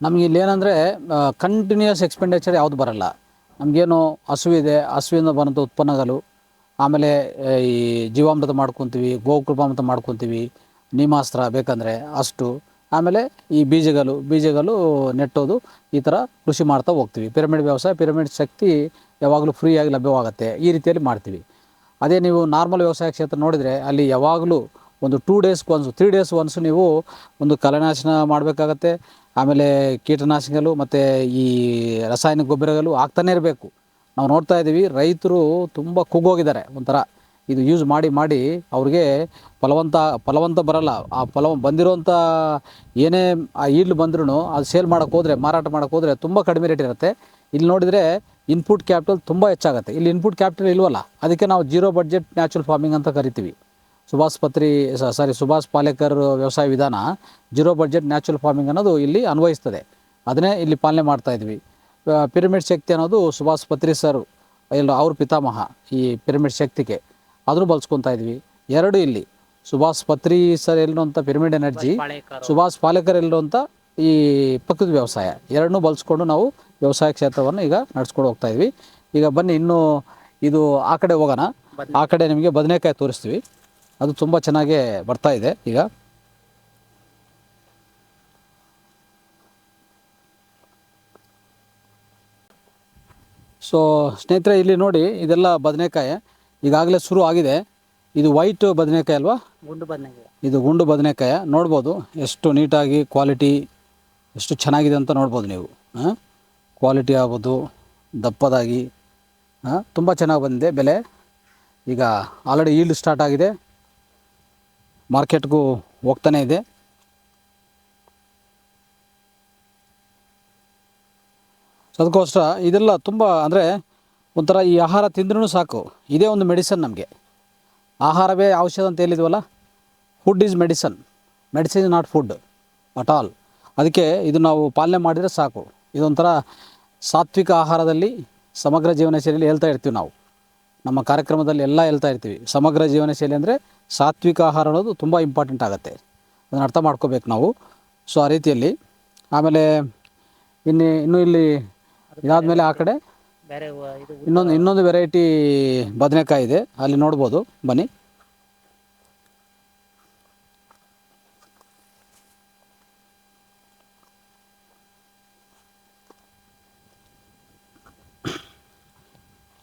ನಮಗೆ ಇಲ್ಲಿ ಏನಂದರೆ ಕಂಟಿನ್ಯೂಯಸ್ ಎಕ್ಸ್ಪೆಂಡಿಚರ್ ಯಾವುದು ಬರಲ್ಲ. ನಮಗೇನು ಹಸುವಿದೆ, ಹಸುವಿಂದ ಬಂದಂಥ ಉತ್ಪನ್ನಗಳು, ಆಮೇಲೆ ಈ ಜೀವಾಮೃತ ಮಾಡ್ಕೊತೀವಿ, ಗೋಕೃಪಾಮೃತ ಮಾಡ್ಕೊತೀವಿ, ನೀಮಾಸ್ತ್ರ ಬೇಕಂದರೆ ಅಷ್ಟು, ಆಮೇಲೆ ಈ ಬೀಜಗಳು ನೆಟ್ಟೋದು, ಈ ಥರ ಕೃಷಿ ಮಾಡ್ತಾ ಹೋಗ್ತೀವಿ. ಪಿರಮಿಡ್ ವ್ಯವಸಾಯ, ಪಿರಮಿಡ್ ಶಕ್ತಿ ಯಾವಾಗಲೂ ಫ್ರೀಯಾಗಿ ಲಭ್ಯವಾಗುತ್ತೆ, ಈ ರೀತಿಯಲ್ಲಿ ಮಾಡ್ತೀವಿ. ಅದೇ ನೀವು ನಾರ್ಮಲ್ ವ್ಯವಸಾಯ ಕ್ಷೇತ್ರ ನೋಡಿದರೆ ಅಲ್ಲಿ ಯಾವಾಗಲೂ ಒಂದು 2 ಡೇಸ್ಗೆ ಒನ್ಸು 3 ಡೇಸ್ ಒನ್ಸು ನೀವು ಒಂದು ಕಳೆನಾಶನ ಮಾಡಬೇಕಾಗತ್ತೆ. ಆಮೇಲೆ ಕೀಟನಾಶಕಗಳು ಮತ್ತು ಈ ರಾಸಾಯನಿಕ ಗೊಬ್ಬರಗಳು ಆಗ್ತಾನೇ ಇರಬೇಕು. ನಾವು ನೋಡ್ತಾ ಇದ್ದೀವಿ ರೈತರು ತುಂಬ ಕುಗ್ಗೋಗಿದ್ದಾರೆ. ಒಂಥರ ಇದು ಯೂಸ್ ಮಾಡಿ ಅವ್ರಿಗೆ ಫಲವಂತ ಬರಲ್ಲ. ಆ ಬಂದಿರೋಂಥ ಏನೇ ಆ ಈಲ್ಡ್ ಬಂದ್ರೂ ಅದು ಸೇಲ್ ಮಾಡೋಕ್ಕೆ ಹೋದರೆ, ಮಾರಾಟ ಮಾಡೋಕ್ಕೆ ಹೋದರೆ ತುಂಬ ಕಡಿಮೆ ರೇಟ್ ಇರುತ್ತೆ. ಇಲ್ಲಿ ನೋಡಿದರೆ ಇನ್ಪುಟ್ ಕ್ಯಾಪಿಟಲ್ ತುಂಬ ಹೆಚ್ಚಾಗುತ್ತೆ. ಇಲ್ಲಿ ಇನ್ಪುಟ್ ಕ್ಯಾಪಿಟಲ್ ಇಲ್ವಲ್ಲ, ಅದಕ್ಕೆ ನಾವು ಜೀರೋ ಬಡ್ಜೆಟ್ ನ್ಯಾಚುರಲ್ ಫಾರ್ಮಿಂಗ್ ಅಂತ ಕರಿತೀವಿ. ಸುಭಾಷ್ ಪಾಲೇಕರ್ ವ್ಯವಸಾಯ ವಿಧಾನ ಜೀರೋ ಬಡ್ಜೆಟ್ ನ್ಯಾಚುರಲ್ ಫಾರ್ಮಿಂಗ್ ಅನ್ನೋದು ಇಲ್ಲಿ ಅನ್ವಯಿಸ್ತದೆ. ಅದನ್ನೇ ಇಲ್ಲಿ ಪಾಲನೆ ಮಾಡ್ತಾಯಿದ್ವಿ. ಪಿರಮಿಡ್ ಶಕ್ತಿ ಅನ್ನೋದು ಸುಭಾಷ್ ಪತ್ರಿ ಸರ್ ಅವ್ರ ಪಿತಾಮಹ ಈ ಪಿರಮಿಡ್ ಶಕ್ತಿಗೆ, ಅದನ್ನು ಬಳಸ್ಕೊತಾ ಇದ್ವಿ. ಎರಡು ಇಲ್ಲಿ ಸುಭಾಷ್ ಪತ್ರಿ ಸರ್ ಎಲ್ಲಿರುವಂಥ ಪಿರಮಿಡ್ ಎನರ್ಜಿ, ಸುಭಾಷ್ ಪಾಲೇಕರ್ ಎಲ್ಲಿರುವಂಥ ಈ ಪಕ್ಕದ ವ್ಯವಸಾಯ, ಎರಡನ್ನೂ ಬಳಸ್ಕೊಂಡು ನಾವು ವ್ಯವಸಾಯ ಕ್ಷೇತ್ರವನ್ನು ಈಗ ನಡೆಸ್ಕೊಂಡು ಹೋಗ್ತಾಯಿದ್ವಿ. ಈಗ ಬನ್ನಿ ಇನ್ನೂ ಇದು ಆ ಕಡೆ ಹೋಗೋಣ. ಆ ಕಡೆ ನಿಮಗೆ ಬದನೆಕಾಯಿ ತೋರಿಸ್ತೀವಿ. ಅದು ತುಂಬ ಚೆನ್ನಾಗೇ ಬರ್ತಾ ಇದೆ ಈಗ. ಸೊ ಸ್ನೇಹಿತರೆ, ಇಲ್ಲಿ ನೋಡಿ, ಇದೆಲ್ಲ ಬದನೆಕಾಯಿ ಈಗಾಗಲೇ ಶುರು ಆಗಿದೆ. ಇದು ವೈಟ್ ಬದನೆಕಾಯಿ ಅಲ್ವಾ? ಗುಂಡು ಬದನೆಕಾಯಿ. ಇದು ಗುಂಡು ಬದನೆಕಾಯಿ. ನೋಡ್ಬೋದು ಎಷ್ಟು ನೀಟಾಗಿ ಕ್ವಾಲಿಟಿ ಎಷ್ಟು ಚೆನ್ನಾಗಿದೆ ಅಂತ ನೋಡ್ಬೋದು ನೀವು. ಕ್ವಾಲಿಟಿ ಆಗ್ಬೋದು, ದಪ್ಪದಾಗಿ ತುಂಬ ಚೆನ್ನಾಗಿ ಬಂದಿದೆ. ಬೆಲೆ ಈಗ ಆಲ್ರೆಡಿ ಈಲ್ಡ್ ಸ್ಟಾರ್ಟ್ ಆಗಿದೆ, ಮಾರ್ಕೆಟ್ಗೂ ಹೋಗ್ತಾನೆ ಇದೆ. ಸೊ ಅದಕ್ಕೋಸ್ಕರ ಇದೆಲ್ಲ ತುಂಬ ಅಂದರೆ ಒಂಥರ ಈ ಆಹಾರ ತಿಂದ್ರೂ ಸಾಕು. ಇದೇ ಒಂದು ಮೆಡಿಸನ್ ನಮಗೆ. ಆಹಾರವೇ ಔಷಧ ಅಂತ ಹೇಳಿದ್ವಲ್ಲ, food is medicine, medicine is not food at all. ಅದಕ್ಕೆ ಇದು ನಾವು ಪಾಲನೆ ಮಾಡಿದರೆ ಸಾಕು. ಇದೊಂಥರ ಸಾತ್ವಿಕ ಆಹಾರದಲ್ಲಿ ಸಮಗ್ರ ಜೀವನ ಶೈಲಿಯಲ್ಲಿ ಹೇಳ್ತಾ ಇರ್ತೀವಿ ನಾವು. ನಮ್ಮ ಕಾರ್ಯಕ್ರಮದಲ್ಲಿ ಎಲ್ಲ ಹೇಳ್ತಾ ಇರ್ತೀವಿ. ಸಮಗ್ರ ಜೀವನ ಶೈಲಿ ಅಂದರೆ ಸಾತ್ವಿಕ ಆಹಾರ ಅನ್ನೋದು ತುಂಬ ಇಂಪಾರ್ಟೆಂಟ್ ಆಗುತ್ತೆ. ಅದನ್ನು ಅರ್ಥ ಮಾಡ್ಕೋಬೇಕು ನಾವು. ಸೊ ಆ ರೀತಿಯಲ್ಲಿ ಆಮೇಲೆ ಇನ್ನೂ ಇಲ್ಲಿ ಇದಾದಮೇಲೆ ಆ ಕಡೆ ಬೇರೆ ಇನ್ನೊಂದು ವೆರೈಟಿ ಬದನೆಕಾಯಿ ಇದೆ, ಅಲ್ಲಿ ನೋಡ್ಬೋದು. ಬನ್ನಿ.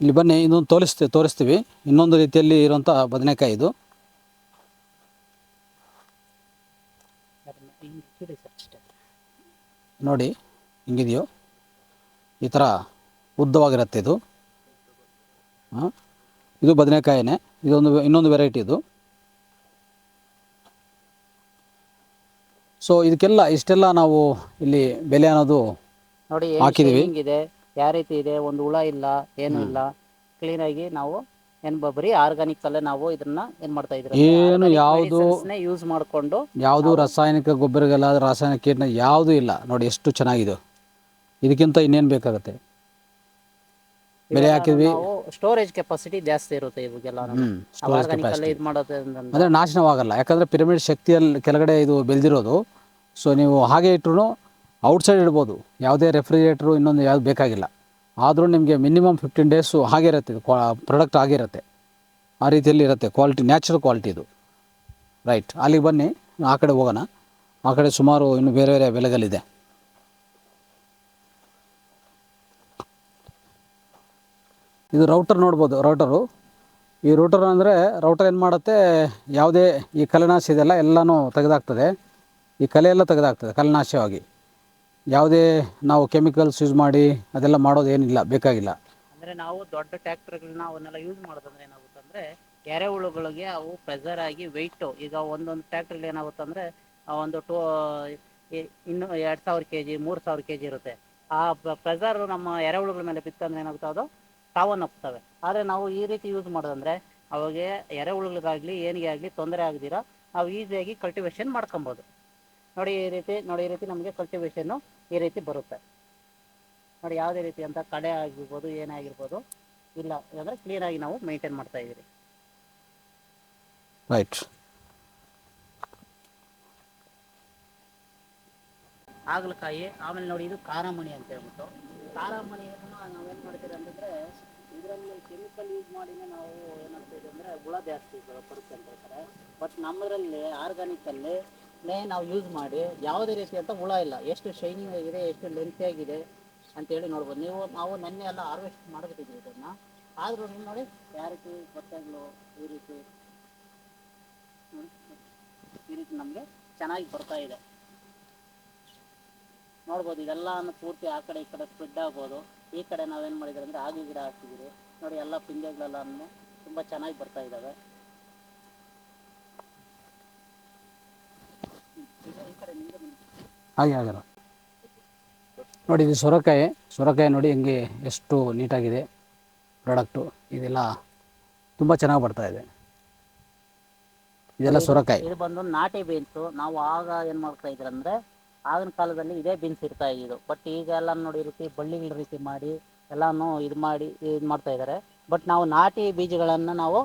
ಇಲ್ಲಿ ಬನ್ನಿ, ಇನ್ನೊಂದು ತೋರಿಸ್ತೀವಿ. ಇನ್ನೊಂದು ರೀತಿಯಲ್ಲಿ ಇರುವಂಥ ಬದನೆಕಾಯಿ ಇದು. ನೋಡಿ ಹಿಂಗಿದೆಯೋ, ಈ ಥರ ಉದ್ದವಾಗಿರುತ್ತೆ ಇದು. ಇದು ಬದನೆಕಾಯಿನೇ, ಇನ್ನೊಂದು ವೆರೈಟಿ ಇದು. ಸೊ ಇಷ್ಟೆಲ್ಲ ನಾವು ಇಲ್ಲಿ ಬೆಲೆ ಅನ್ನೋದು ನೋಡಿ ಹಾಕಿದ್ದೀವಿ. ಹಿಂಗಿದೆ, ಯಾವ ರೀತಿ ಇದೆ, ಒಂದು ಹುಳ ಇಲ್ಲ, ಏನೂ ಇಲ್ಲ, ಕ್ಲೀನಾಗಿ ನಾವು ಬರೀ ಆರ್ಗಾನಿಕ್ ಅಲ್ಲೇ ನಾವು ಇದನ್ನ ಮಾಡ್ತಾ ಇದ್ದೀವಿ. ಏನು ಯಾವುದು ಯೂಸ್ ಮಾಡಿಕೊಂಡು ಯಾವುದು ರಾಸಾಯನಿಕ ಗೊಬ್ಬರಗಳ ರಾಸಾಯನಿಕ ಕೀಟನ ಯಾವುದೂ ಇಲ್ಲ. ನೋಡಿ ಎಷ್ಟು ಚೆನ್ನಾಗಿದೆ. ಇದಕ್ಕಿಂತ ಇನ್ನೇನು ಬೇಕಾಗುತ್ತೆ? ಬೆಲೆ ಹಾಕಿದ್ವಿ. ಸ್ಟೋರೇಜ್ ಕೆಪಾಸಿಟಿ ಜಾಸ್ತಿ ಇರುತ್ತೆ ಇವಾಗೆಲ್ಲ. ಇದು ಮಾಡೋದ್ರಿಂದ ಅಂದರೆ ನಾಶನವಾಗಲ್ಲ, ಯಾಕಂದರೆ ಪಿರಮಿಡ್ ಶಕ್ತಿಯಲ್ಲಿ ಕೆಳಗಡೆ ಇದು ಬೆಳೆದಿರೋದು. ಸೊ ನೀವು ಹಾಗೆ ಇಟ್ಟರು ಔಟ್ಸೈಡ್ ಇಡ್ಬೋದು, ಯಾವುದೇ ರೆಫ್ರಿಜರೇಟ್ರು ಇನ್ನೊಂದು ಯಾವುದು ಬೇಕಾಗಿಲ್ಲ. ಆದರೂ ನಿಮಗೆ ಮಿನಿಮಮ್ 15 ಡೇಸು ಹಾಗೆ ಇರುತ್ತೆ, ಇದು ಪ್ರಾಡಕ್ಟ್ ಆಗಿರುತ್ತೆ. ಆ ರೀತಿಯಲ್ಲಿ ಇರುತ್ತೆ ಕ್ವಾಲಿಟಿ, ನ್ಯಾಚುರಲ್ ಕ್ವಾಲಿಟಿ ಇದು. ರೈಟ್, ಅಲ್ಲಿಗೆ ಬನ್ನಿ, ಆ ಕಡೆ ಹೋಗೋಣ. ಆ ಕಡೆ ಸುಮಾರು ಇನ್ನು ಬೇರೆ ಬೇರೆ ಬೆಲೆಗಳಿದೆ. ಇದು ರೌಟರ್ ನೋಡ್ಬೋದು. ಈ ರೂಟರ್ ಅಂದರೆ ರೌಟರ್ ಏನು ಮಾಡುತ್ತೆ, ಯಾವುದೇ ಈ ಕಲೆನಾಶ ಇದೆಲ್ಲ ಎಲ್ಲನೂ ತೆಗೆದಾಕ್ತದೆ. ಈ ಕಲೆ ಎಲ್ಲ ತೆಗೆದಾಕ್ತದೆ ಕಲೆನಾಶವಾಗಿ. ಯಾವುದೇ ನಾವು ಕೆಮಿಕಲ್ಸ್ ಯೂಸ್ ಮಾಡಿ ಅದೆಲ್ಲ ಮಾಡೋದು ಏನಿಲ್ಲ, ಬೇಕಾಗಿಲ್ಲ. ಅಂದರೆ ನಾವು ದೊಡ್ಡ ಟ್ಯಾಕ್ಟರ್ಗಳನ್ನ ಅವನ್ನೆಲ್ಲ ಯೂಸ್ ಮಾಡೋದಂದ್ರೆ ಏನಾಗುತ್ತೆ ಅಂದರೆ ಎರೆಹುಳುಗಳಿಗೆ ಅವು ಪ್ರೆಸರ್ ಆಗಿ ವೆಯ್ಟು, ಈಗ ಒಂದೊಂದು ಟ್ಯಾಕ್ಟ್ರಲ್ಲಿ ಏನಾಗುತ್ತೆ ಅಂದರೆ ಒಂದು 2000 kg 3000 kg ಇರುತ್ತೆ. ಆ ಪ್ರೆಸರ್ ನಮ್ಮ ಎರೆಹುಳುಗಳ ಮೇಲೆ ಬಿತ್ತಂದ್ರೆ ಏನಾಗುತ್ತೆ, ಅದು ಸಾವನ್ನಪ್ಪುತ್ತವೆ. ಆದರೆ ನಾವು ಈ ರೀತಿ ಯೂಸ್ ಮಾಡೋದಂದರೆ ಅವಾಗ ಎರೆಹುಳುಗಳಿಗಾಗಲಿ ಏನಿಗೆ ಆಗಲಿ ತೊಂದರೆ ಆಗದಿರ ನಾವು ಈಸಿಯಾಗಿ ಕಲ್ಟಿವೇಷನ್ ಮಾಡ್ಕೊಬೋದು. ನೋಡಿ ಈ ರೀತಿ ನಮಗೆ ಕಲ್ಟಿವೇಷನ್ನು ಈ ರೀತಿ ಬರುತ್ತೆ. ನೋಡಿ ಯಾವುದೇ ರೀತಿ ಅಂತ ಕಡೆ ಆಗಿರ್ಬೋದು ಏನೇ ಆಗಿರ್ಬೋದು ಇಲ್ಲ ಅಂದರೆ ಕ್ಲೀನಾಗಿ ನಾವು ಮೇಂಟೈನ್ ಮಾಡ್ತಾ ಇದ್ದೀರಿ. ರೈಟ್. ಹಾಗಲಕಾಯಿ, ಆಮೇಲೆ ನೋಡಿ ಇದು ಖಾರಮಣಿ ಅಂತ ಹೇಳ್ಬಿಟ್ಟು, ಖಾರಮಣಿಯನ್ನು ನಾವೇನು ಮಾಡ್ತೀವಿ ಅಂತಂದರೆ ಇದರಲ್ಲಿ ಕೆಮಿಕಲ್ ಯೂಸ್ ಮಾಡಿನೇ ನಾವು ಏನಾಗ್ತಿದೆ ಅಂದರೆ ಹುಳ ಜಾಸ್ತಿ ಬರುತ್ತೆ ಅಂತ ಹೇಳ್ತಾರೆ. ಬಟ್ ನಮ್ಮದ್ರಲ್ಲಿ ಆರ್ಗಾನಿಕಲ್ಲಿ ನಾವು ಯೂಸ್ ಮಾಡಿ ಯಾವುದೇ ರೀತಿ ಅಂತ ಹುಳ ಇಲ್ಲ, ಎಷ್ಟು ಶೈನಿಂಗ್ ಆಗಿದೆ, ಎಷ್ಟು ಲೆಂತಿ ಆಗಿದೆ ಅಂತೇಳಿ ನೋಡ್ಬೋದು ನೀವು. ನಾವು ನೆನ್ನೆ ಎಲ್ಲ ಹಾರ್ವೆಸ್ಟ್ ಮಾಡಿಬಿಟ್ಟಿದ್ವಿ ಇದನ್ನು, ಆದರೂ ನೀವು ನೋಡಿ ಕ್ಯಾರೆಟು ಬಟ್ಟೆಗಳು ಈ ರೀತಿ ನಮಗೆ ಚೆನ್ನಾಗಿ ಬರ್ತಾ ಇದೆ ನೋಡ್ಬೋದು. ಇದೆಲ್ಲ ಪೂರ್ತಿ ಆ ಕಡೆ ಈ ಕಡೆ ಸ್ಪ್ರೆಡ್ ಆಗ್ಬೋದು. ಈ ಕಡೆ ನಾವೇನು ಮಾಡಿದ್ದೀವಿ ಅಂದರೆ ಆಗಿ ಗಿಡ ಹಾಕಿದ್ದೀವಿ ನೋಡಿ, ಎಲ್ಲ ಪಿಂಜೆಗಳೆಲ್ಲ ತುಂಬ ಚೆನ್ನಾಗಿ ಬರ್ತಾ ಇದ್ದಾವೆ. ಈ ಕಡೆ ಹಾಗೆ ಆಗಲ್ಲ ನೋಡಿ. ಇದು ಸೊರಕಾಯಿ ನೋಡಿ ಹೆಂಗೆ ಎಷ್ಟು ನೀಟಾಗಿದೆ ಪ್ರಾಡಕ್ಟು. ಇದೆಲ್ಲ ತುಂಬ ಚೆನ್ನಾಗಿ ಬರ್ತಾ ಇದೆ. ಇದೆಲ್ಲ ಸೊರಕಾಯಿ. ಇದು ಬಂದು ನಾಟಿ ಬೀನ್ಸು. ನಾವು ಆಗ ಏನು ಮಾಡ್ತಾ ಇದ್ರು ಅಂದರೆ ಆಗಿನ ಕಾಲದಲ್ಲಿ ಇದೇ ಬೀನ್ಸ್ ಇರ್ತಾ ಇದ್ದು. ಬಟ್ ಈಗ ಎಲ್ಲ ನೋಡಿ ರೀತಿ ಬಳ್ಳಿಗಳ ರೀತಿ ಮಾಡಿ ಎಲ್ಲನೂ ಇದು ಮಾಡ್ತಾ ಇದ್ದಾರೆ. ಬಟ್ ನಾವು ನಾಟಿ ಬೀಜಗಳನ್ನು ನಾವು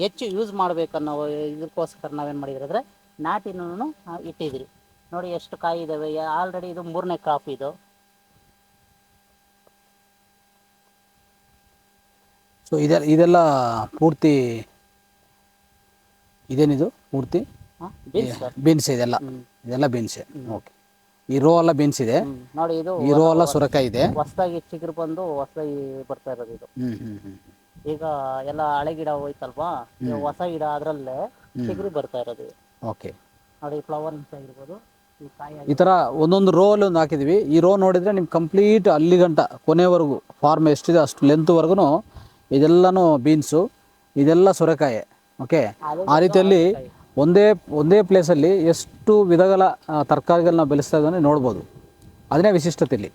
ಹೆಚ್ಚು ಯೂಸ್ ಮಾಡಬೇಕನ್ನೋ ಇದಕ್ಕೋಸ್ಕರ ನಾವೇನು ಮಾಡಿದ್ರಿ ಅಂದರೆ ನಾಟಿನೂ ಇಟ್ಟಿದ್ರಿ. ನೋಡಿ ಎಷ್ಟು ಕಾಯಿ ಇದ್ದಾವೆ. ಆಲ್ರೆಡಿ ಇದು 3ನೇ ಕ್ರಾಪ್ ಇದು. ಸೊ ಇದೆಲ್ಲ ಪೂರ್ತಿ ಇದೇನಿದು ಪೂರ್ತಿ ಬೀನ್ಸ್ ಇದೆಲ್ಲ ಬೀನ್ಸೆ. ಓಕೆ, ಈ ರೋ ಎಲ್ಲ ಬೀನ್ಸ್ ಇದೆ ನೋಡಿ. ಇದು ಈ ರೋ ಎಲ್ಲ ಸೊರಕಾಯಿ ಇದೆ. ಹೊಸದಾಗಿ ಚಿಗುರು ಬಂದು ಹೊಸದಾಗಿ ಬರ್ತಾ ಇರೋದು ಇದು. ಈಗ ಎಲ್ಲ ಹಳೆ ಗಿಡ ಹೋಯ್ತಲ್ವಾ, ಹೊಸ ಗಿಡ ಅದರಲ್ಲೇ ಚಿಗುರು ಬರ್ತಾ ಇರೋದು. ಓಕೆ ನೋಡಿ ಫ್ಲವರ್ ಆಗಿರ್ಬೋದು, ಈ ಥರ ಒಂದೊಂದು ರೋ ಅಲ್ಲಿ ಒಂದು ಹಾಕಿದ್ವಿ. ಈ ರೋ ನೋಡಿದರೆ ನಿಮ್ಗೆ ಕಂಪ್ಲೀಟ್ ಅಲ್ಲಿ ಗಂಟ ಕೊನೆವರೆಗೂ ಫಾರ್ಮ್ ಎಷ್ಟಿದೆ ಅಷ್ಟು ಲೆಂತ್ವರೆಗೂ ಇದೆಲ್ಲನೂ ಬೀನ್ಸು, ಇದೆಲ್ಲ ಸೊರೆಕಾಯಿ. ಓಕೆ, ಆ ರೀತಿಯಲ್ಲಿ ಒಂದೇ ಪ್ಲೇಸಲ್ಲಿ ಎಷ್ಟು ವಿಧಗಳ ತರಕಾರಿಗಳನ್ನ ಬೆಳೆಸ್ತಾ ಇದ್ದಾನೆ ನೋಡ್ಬೋದು. ಅದನ್ನೇ ವಿಶಿಷ್ಟತೆ ಇಲ್ಲಿ.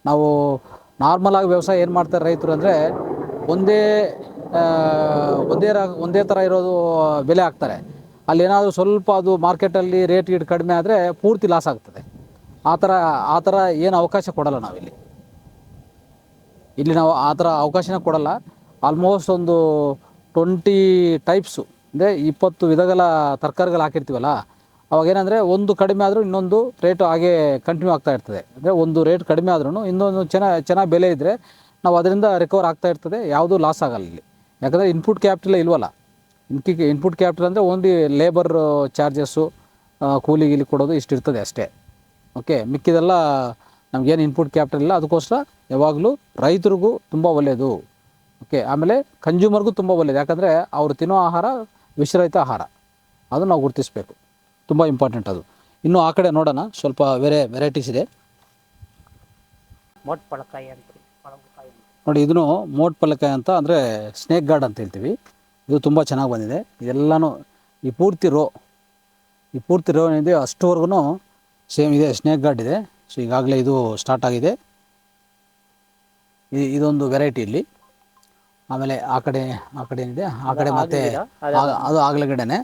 ನಾವು ನಾರ್ಮಲಾಗಿ ವ್ಯವಸಾಯ ಏನು ಮಾಡ್ತಾರೆ ರೈತರು ಅಂದರೆ ಒಂದೇ ಥರ ಇರೋದು ಬೆಲೆ ಹಾಕ್ತಾರೆ. ಅಲ್ಲಿ ಏನಾದರೂ ಸ್ವಲ್ಪ ಅದು ಮಾರ್ಕೆಟಲ್ಲಿ ರೇಟ್ ಕಡಿಮೆ ಆದರೆ ಪೂರ್ತಿ ಲಾಸ್ ಆಗ್ತದೆ. ಆ ಥರ ಏನು ಅವಕಾಶ ಕೊಡಲ್ಲ ನಾವಿಲ್ಲಿ. ನಾವು ಆ ಥರ ಅವಕಾಶನ ಕೊಡಲ್ಲ. ಆಲ್ಮೋಸ್ಟ್ ಒಂದು 20 ಟೈಪ್ಸು ಅಂದರೆ 20 ವಿಧಗಳ ತರಕಾರಿಗಳು ಹಾಕಿರ್ತೀವಲ್ಲ, ಅವಾಗೇನೆಂದರೆ ಒಂದು ಕಡಿಮೆ ಆದರೂ ಇನ್ನೊಂದು ರೇಟು ಹಾಗೆ ಕಂಟಿನ್ಯೂ ಆಗ್ತಾ ಇರ್ತದೆ. ಅಂದರೆ ಒಂದು ರೇಟ್ ಕಡಿಮೆ ಆದ್ರೂ ಇನ್ನೊಂದು ಚೆನ್ನಾಗಿ ಬೆಲೆ ಇದ್ದರೆ ನಾವು ಅದರಿಂದ ರಿಕವರ್ ಆಗ್ತಾ ಇರ್ತದೆ. ಯಾವುದೂ ಲಾಸ್ ಆಗಲ್ಲ ಇಲ್ಲಿ. ಯಾಕಂದರೆ ಇನ್ಪುಟ್ ಕ್ಯಾಪಿಟಲ್ ಇಲ್ವಲ್ಲ. ಇನ್ಪುಟ್ ಕ್ಯಾಪಿಟಲ್ ಅಂದರೆ ಓನ್ಲಿ ಲೇಬರ್ ಚಾರ್ಜಸ್ಸು, ಕೂಲಿ ಕೊಡೋದು ಇಷ್ಟು ಇರ್ತದೆ ಅಷ್ಟೇ. ಓಕೆ, ಮಿಕ್ಕಿದೆಲ್ಲ ನಮಗೇನು ಇನ್ಪುಟ್ ಕ್ಯಾಪಿಟಲ್ ಇಲ್ಲ. ಅದಕ್ಕೋಸ್ಕರ ಯಾವಾಗಲೂ ರೈತರಿಗೂ ತುಂಬ ಒಳ್ಳೆಯದು. ಓಕೆ, ಆಮೇಲೆ ಕನ್ಸ್ಯೂಮರ್ಗೂ ತುಂಬ ಒಳ್ಳೆಯದು. ಯಾಕಂದರೆ ಅವರು ತಿನ್ನೋ ಆಹಾರ ವಿಷರಹಿತ ಆಹಾರ, ಅದು ನಾವು ಗುರುತಿಸಬೇಕು. ತುಂಬ ಇಂಪಾರ್ಟೆಂಟ್ ಅದು. ಇನ್ನು ಆ ಕಡೆ ನೋಡೋಣ, ಸ್ವಲ್ಪ ವೆರೈಟೀಸ್ ಇದೆ ಮೋಟ್ ಪಳಕಾಯಿ ಅಂತ ನೋಡಿ. ಇದನ್ನು ಮೋಟ್ ಪಲಕಾಯಿ ಅಂತ ಅಂದರೆ ಸ್ನೇಕ್ ಗಾರ್ಡ್ ಅಂತ ಹೇಳ್ತೀವಿ. ಇದು ತುಂಬ ಚೆನ್ನಾಗಿ ಬಂದಿದೆ. ಇದೆಲ್ಲನೂ ಈ ಪೂರ್ತಿ ರೋ ಏನಿದೆ ಅಷ್ಟುವರೆಗೂ ಸೇಮ್ ಇದೆ. ಸ್ನೇಕ್ ಗಾರ್ಡ್ ಇದೆ. ಸೊ ಈಗಾಗಲೇ ಇದು ಸ್ಟಾರ್ಟ್ ಆಗಿದೆ. ಇದೊಂದು ವೆರೈಟಿ ಇಲ್ಲಿ. ಆಮೇಲೆ ಆ ಕಡೆ ಏನಿದೆ ಆ ಕಡೆ ಮತ್ತೆ ಅದು ಆಗ್ಲಗಡೆನೆ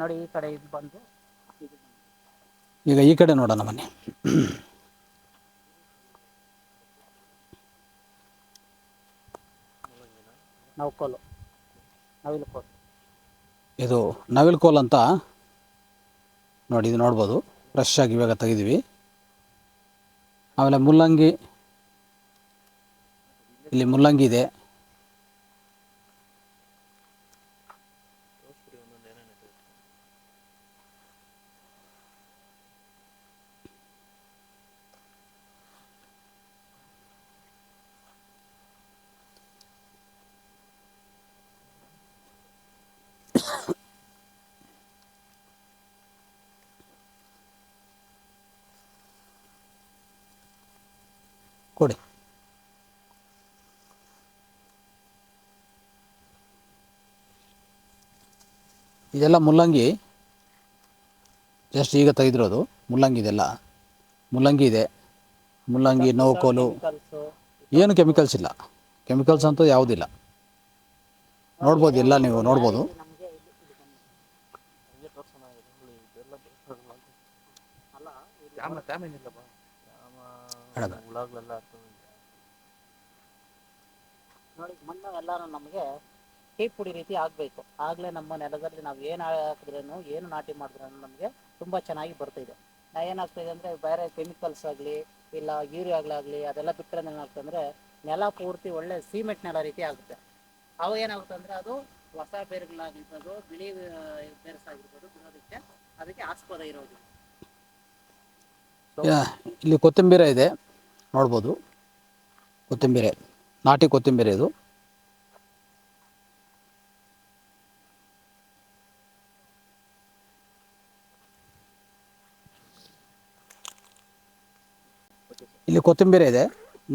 ನೋಡಿ. ಈ ಕಡೆ ಇದು ಬಂದು ಈಗ ಈ ಕಡೆ ನೋಡೋಣ ಬನ್ನಿ. ಇದು ನವಿಲು ಕೋಲ್ ಅಂತ ನೋಡಿ. ಇದು ನೋಡ್ಬೋದು, ಫ್ರೆಶ್ ಆಗಿ ಇವಾಗ ತೆಗಿದ್ದೀವಿ. ಆಮೇಲೆ ಮುಲ್ಲಂಗಿ, ಇಲ್ಲಿ ಮುಲ್ಲಂಗಿ ಇದೆ. ಕೊಡಿ. ಇದೆಲ್ಲ ಮುಲ್ಲಂಗಿ, ಜಸ್ಟ್ ಈಗ ತೆಗೆದಿರೋದು ಮುಲ್ಲಂಗಿ. ಇದೆಲ್ಲ ಮುಲ್ಲಂಗಿ ಇದೆ. ಮುಲ್ಲಂಗಿ, ನೋವುಕೋಲು, ಏನು ಕೆಮಿಕಲ್ಸ್ ಇಲ್ಲ. ಕೆಮಿಕಲ್ಸ್ ಅಂತೂ ಯಾವುದಿಲ್ಲ. ನೋಡ್ಬೋದು, ಎಲ್ಲ ನೀವು ನೋಡ್ಬೋದು. ನೋಡಿ ಮಣ್ಣು ಎಲ್ಲಾನು ನಮಗೆ ಟೀ ಪುಡಿ ರೀತಿ ಆಗಬೇಕು. ಆಗಲೇ ನಮ್ಮ ನೆಲದಲ್ಲಿ ನಾವು ಏನು ಹಾಕಿದ್ರೂ ಏನು ನಾಟಿ ಮಾಡಿದ್ರೂ ನಮಗೆ ತುಂಬ ಚೆನ್ನಾಗಿ ಬರ್ತಿದೆ. ಏನಾಗ್ತಾಯಿದೆ ಅಂದರೆ ಬೇರೆ ಕೆಮಿಕಲ್ಸ್ ಆಗಲಿ ಇಲ್ಲ ಯೂರಿಯಾಗಳಾಗಲಿ ಅದೆಲ್ಲ ಬಿಟ್ಟರೆ ಏನಾಗ್ತದೆ ಅಂದರೆ ನೆಲ ಪೂರ್ತಿ ಒಳ್ಳೆ ಸಿಮೆಂಟ್ ನೆಲ ರೀತಿ ಆಗುತ್ತೆ. ಅವಾಗ ಏನಾಗುತ್ತೆ ಅಂದರೆ ಅದು ಹೊಸ ಬೇರುಗಳಾಗಿರ್ಬೋದು, ಬಿಳಿ ಬೇರ್ಸಾಗಿರ್ಬೋದು ಬಿಡೋದಕ್ಕೆ ಅದಕ್ಕೆ ಆಸ್ಪದ ಇರೋದು. ಇಲ್ಲಿ ಕೊತ್ತಂಬರಿ ಇದೆ ನೋಡ್ಬೋದು. ಕೊತ್ತಂಬರಿ, ನಾಟಿ ಕೊತ್ತಂಬರಿ ಇದು. ಇಲ್ಲಿ ಕೊತ್ತಂಬರಿ ಇದೆ,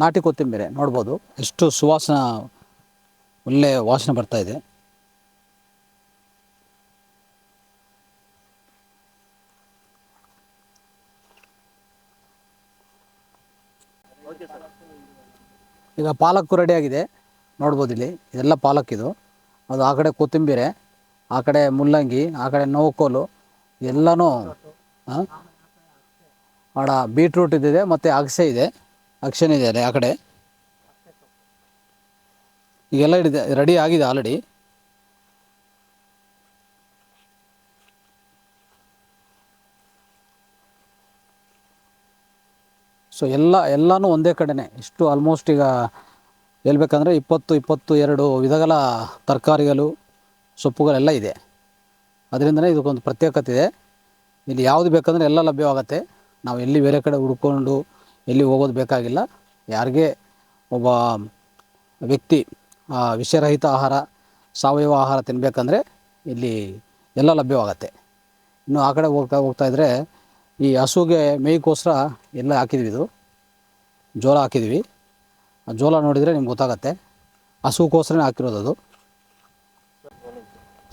ನಾಟಿ ಕೊತ್ತಂಬರಿ ನೋಡ್ಬೋದು. ಎಷ್ಟು ಸುವಾಸನ, ಒಳ್ಳೆ ವಾಸನೆ ಬರ್ತಾ ಇದೆ. ಈಗ ಪಾಲಕ್ಕು ರೆಡಿಯಾಗಿದೆ ನೋಡ್ಬೋದು. ಇಲ್ಲಿ ಇದೆಲ್ಲ ಪಾಲಕ್, ಇದು ಅದು ಆ ಕಡೆ ಕೊತ್ತಂಬರಿ, ಆ ಕಡೆ ಮುಲ್ಲಂಗಿ, ಆ ಕಡೆ ನೋಕೋಲು ಎಲ್ಲನೂ. ಆಡ ಬೀಟ್ರೂಟ್ ಇದಿದೆ ಮತ್ತು ಅಗಸೆ ಇದೆ, ಅಗಸೆನೂ ಇದೆ ಅಲ್ಲಿ ಆ ಕಡೆ. ಈಗೆಲ್ಲ ಹಿಡಿದೆ ರೆಡಿ ಆಗಿದೆ ಆಲ್ರೆಡಿ. ಸೊ ಎಲ್ಲನೂ ಒಂದೇ ಕಡೆನೇ. ಇಷ್ಟು ಆಲ್ಮೋಸ್ಟ್ ಈಗ ಹೇಳ್ಬೇಕಂದ್ರೆ 22 ವಿಧಗಳ ತರಕಾರಿಗಳು, ಸೊಪ್ಪುಗಳೆಲ್ಲ ಇದೆ. ಅದರಿಂದನೇ ಇದಕ್ಕೊಂದು ಪ್ರತ್ಯೇಕತೆ ಇದೆ. ಇಲ್ಲಿ ಯಾವುದು ಬೇಕಂದರೆ ಎಲ್ಲ ಲಭ್ಯವಾಗುತ್ತೆ. ನಾವು ಎಲ್ಲಿ ಬೇರೆ ಕಡೆ ಹುಡ್ಕೊಂಡು ಎಲ್ಲಿ ಹೋಗೋದು ಬೇಕಾಗಿಲ್ಲ. ಯಾರಿಗೆ ಒಬ್ಬ ವ್ಯಕ್ತಿ ವಿಷರಹಿತ ಆಹಾರ, ಸಾವಯವ ಆಹಾರ ತಿನ್ನಬೇಕಂದ್ರೆ ಇಲ್ಲಿ ಎಲ್ಲ ಲಭ್ಯವಾಗತ್ತೆ. ಇನ್ನು ಆ ಕಡೆ ಹೋಗ್ತಾ ಇದ್ದರೆ ಈ ಹಸುಗೆ ಮೇಯ್ಕೋಸ್ಕರ ಎಲ್ಲ ಹಾಕಿದ್ವಿ. ಇದು ಜೋಳ ಹಾಕಿದ್ವಿ. ಆ ಜೋಳ ನೋಡಿದರೆ ನಿಮ್ಗೆ ಗೊತ್ತಾಗತ್ತೆ, ಹಸುಗೋಸ್ಕರನೇ ಹಾಕಿರೋದು ಅದು.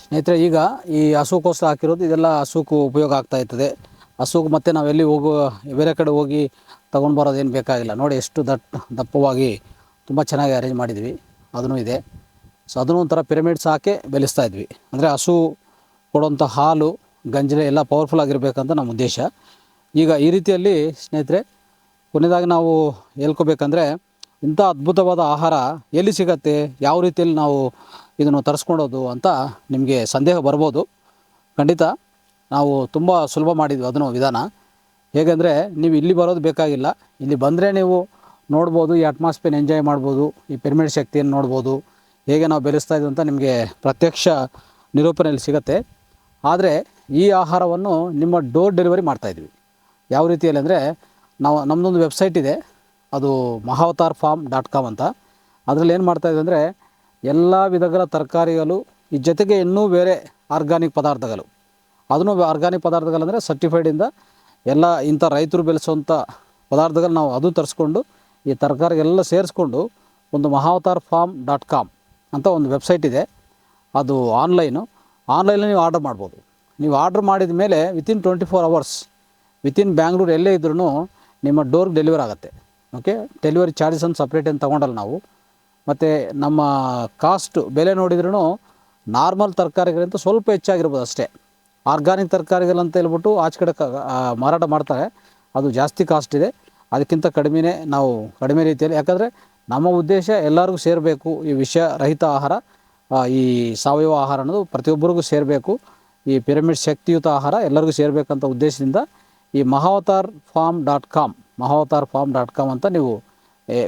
ಸ್ನೇಹಿತರೆ, ಈಗ ಈ ಹಸುಗೋಸ್ಕರ ಹಾಕಿರೋದು ಇದೆಲ್ಲ ಹಸುಕು ಉಪಯೋಗ ಆಗ್ತಾ ಇರ್ತದೆ. ಹಸುಗೆ ಮತ್ತೆ ನಾವೆಲ್ಲಿ ಬೇರೆ ಕಡೆ ಹೋಗಿ ತೊಗೊಂಡು ಬರೋದೇನು ಬೇಕಾಗಿಲ್ಲ. ನೋಡಿ ಎಷ್ಟು ದಪ್ಪವಾಗಿ ತುಂಬ ಚೆನ್ನಾಗಿ ಅರೇಂಜ್ ಮಾಡಿದ್ವಿ. ಅದೂ ಇದೆ. ಸೊ ಅದನ್ನು ಒಂಥರ ಪಿರಮಿಡ್ಸ್ ಹಾಕಿ ಬೆಳೆಸ್ತಾ ಇದ್ವಿ. ಅಂದರೆ ಹಸು ಕೊಡುವಂಥ ಹಾಲು, ಗಂಜಲ ಎಲ್ಲ ಪವರ್ಫುಲ್ ಆಗಿರಬೇಕಂತ ನಮ್ಮ ಉದ್ದೇಶ. ಈಗ ಈ ರೀತಿಯಲ್ಲಿ ಸ್ನೇಹಿತರೆ, ಕೊನೆಯದಾಗಿ ನಾವು ಹೇಳ್ಕೊಬೇಕಂದ್ರೆ ಇಂಥ ಅದ್ಭುತವಾದ ಆಹಾರ ಎಲ್ಲಿ ಸಿಗತ್ತೆ, ಯಾವ ರೀತಿಯಲ್ಲಿ ನಾವು ಇದನ್ನು ತರಿಸ್ಕೊಳೋದು ಅಂತ ನಿಮಗೆ ಸಂದೇಹ ಬರ್ಬೋದು. ಖಂಡಿತ ನಾವು ತುಂಬ ಸುಲಭ ಮಾಡಿದ್ವಿ ಅದನ್ನು ವಿಧಾನ. ಹೇಗೆಂದರೆ ನೀವು ಇಲ್ಲಿ ಬರೋದು ಬೇಕಾಗಿಲ್ಲ. ಇಲ್ಲಿ ಬಂದರೆ ನೀವು ನೋಡ್ಬೋದು, ಈ ಅಟ್ಮಾಸ್ಫಿಯರ್ ಎಂಜಾಯ್ ಮಾಡ್ಬೋದು, ಈ ಪಿರಮಿಡ್ ಶಕ್ತಿಯನ್ನು ನೋಡ್ಬೋದು, ಹೇಗೆ ನಾವು ಬೆಳೆಸ್ತಾ ಇದ್ದೀವಿ ಅಂತ ನಿಮಗೆ ಪ್ರತ್ಯಕ್ಷ ನಿರೂಪಣೆಯಲ್ಲಿ ಸಿಗುತ್ತೆ. ಆದರೆ ಈ ಆಹಾರವನ್ನು ನಿಮ್ಮ ಡೋರ್ ಡೆಲಿವರಿ ಮಾಡ್ತಾಯಿದ್ವಿ. ಯಾವ ರೀತಿಯಲ್ಲಿ ಅಂದರೆ, ನಮ್ಮದೊಂದು ವೆಬ್ಸೈಟ್ ಇದೆ, ಅದು mahavtarfarm.com ಅಂತ. ಅದರಲ್ಲಿ ಏನು ಮಾಡ್ತಾಯಿದೆ ಅಂದರೆ ಎಲ್ಲ ವಿಧಗಳ ತರಕಾರಿಗಳು, ಈ ಜೊತೆಗೆ ಇನ್ನೂ ಬೇರೆ ಆರ್ಗಾನಿಕ್ ಪದಾರ್ಥಗಳು, ಅದನ್ನು ಆರ್ಗಾನಿಕ್ ಪದಾರ್ಥಗಳಂದರೆ ಸರ್ಟಿಫೈಡಿಂದ ಎಲ್ಲ ಇಂಥ ರೈತರು ಬೆಳೆಸುವಂಥ ಪದಾರ್ಥಗಳು ನಾವು ಅದು ತರಿಸ್ಕೊಂಡು ಈ ತರಕಾರಿಗೆಲ್ಲ ಸೇರಿಸ್ಕೊಂಡು ಒಂದು mahavtarfarm.com ಅಂತ ಒಂದು ವೆಬ್ಸೈಟ್ ಇದೆ. ಅದು ಆನ್ಲೈನಲ್ಲಿ ನೀವು ಆರ್ಡರ್ ಮಾಡ್ಬೋದು. ನೀವು ಆರ್ಡ್ರ್ ಮಾಡಿದ ಮೇಲೆ ವಿತಿನ್ 24 hours ವಿತಿನ್ ಬ್ಯಾಂಗ್ಳೂರು ಎಲ್ಲೇ ಇದ್ರೂ ನಿಮ್ಮ ಡೋರ್ಗೆ ಡೆಲಿವರ್ ಆಗುತ್ತೆ. ಓಕೆ, ಡೆಲಿವರಿ ಚಾರ್ಜಸ್ ಅಂತ ಸಪ್ರೇಟ್ ಏನು ತೊಗೊಂಡಲ್ಲ ನಾವು. ಮತ್ತು ನಮ್ಮ ಕಾಸ್ಟ್ ಬೆಲೆ ನೋಡಿದ್ರೂ ನಾರ್ಮಲ್ ತರಕಾರಿಗಳಿಂತ ಸ್ವಲ್ಪ ಹೆಚ್ಚಾಗಿರ್ಬೋದು ಅಷ್ಟೇ. ಆರ್ಗಾನಿಕ್ ತರಕಾರಿಗಳಂತ ಹೇಳ್ಬಿಟ್ಟು ಆಚೆ ಕಡೆ ಮಾರಾಟ ಮಾಡ್ತಾರೆ, ಅದು ಜಾಸ್ತಿ ಕಾಸ್ಟ್ ಇದೆ. ಅದಕ್ಕಿಂತ ಕಡಿಮೆನೇ ನಾವು ಕಡಿಮೆ ರೀತಿಯಲ್ಲಿ, ಯಾಕಂದರೆ ನಮ್ಮ ಉದ್ದೇಶ ಎಲ್ಲರಿಗೂ ಸೇರಬೇಕು. ಈ ವಿಷರಹಿತ ಆಹಾರ, ಈ ಸಾವಯವ ಆಹಾರ ಅನ್ನೋದು ಪ್ರತಿಯೊಬ್ಬರಿಗೂ ಸೇರಬೇಕು. ಈ ಪಿರಮಿಡ್ ಶಕ್ತಿಯುತ ಆಹಾರ ಎಲ್ಲರಿಗೂ ಸೇರಬೇಕಂತ ಉದ್ದೇಶದಿಂದ ಈ mahavtarfarm.com ಅಂತ ನೀವು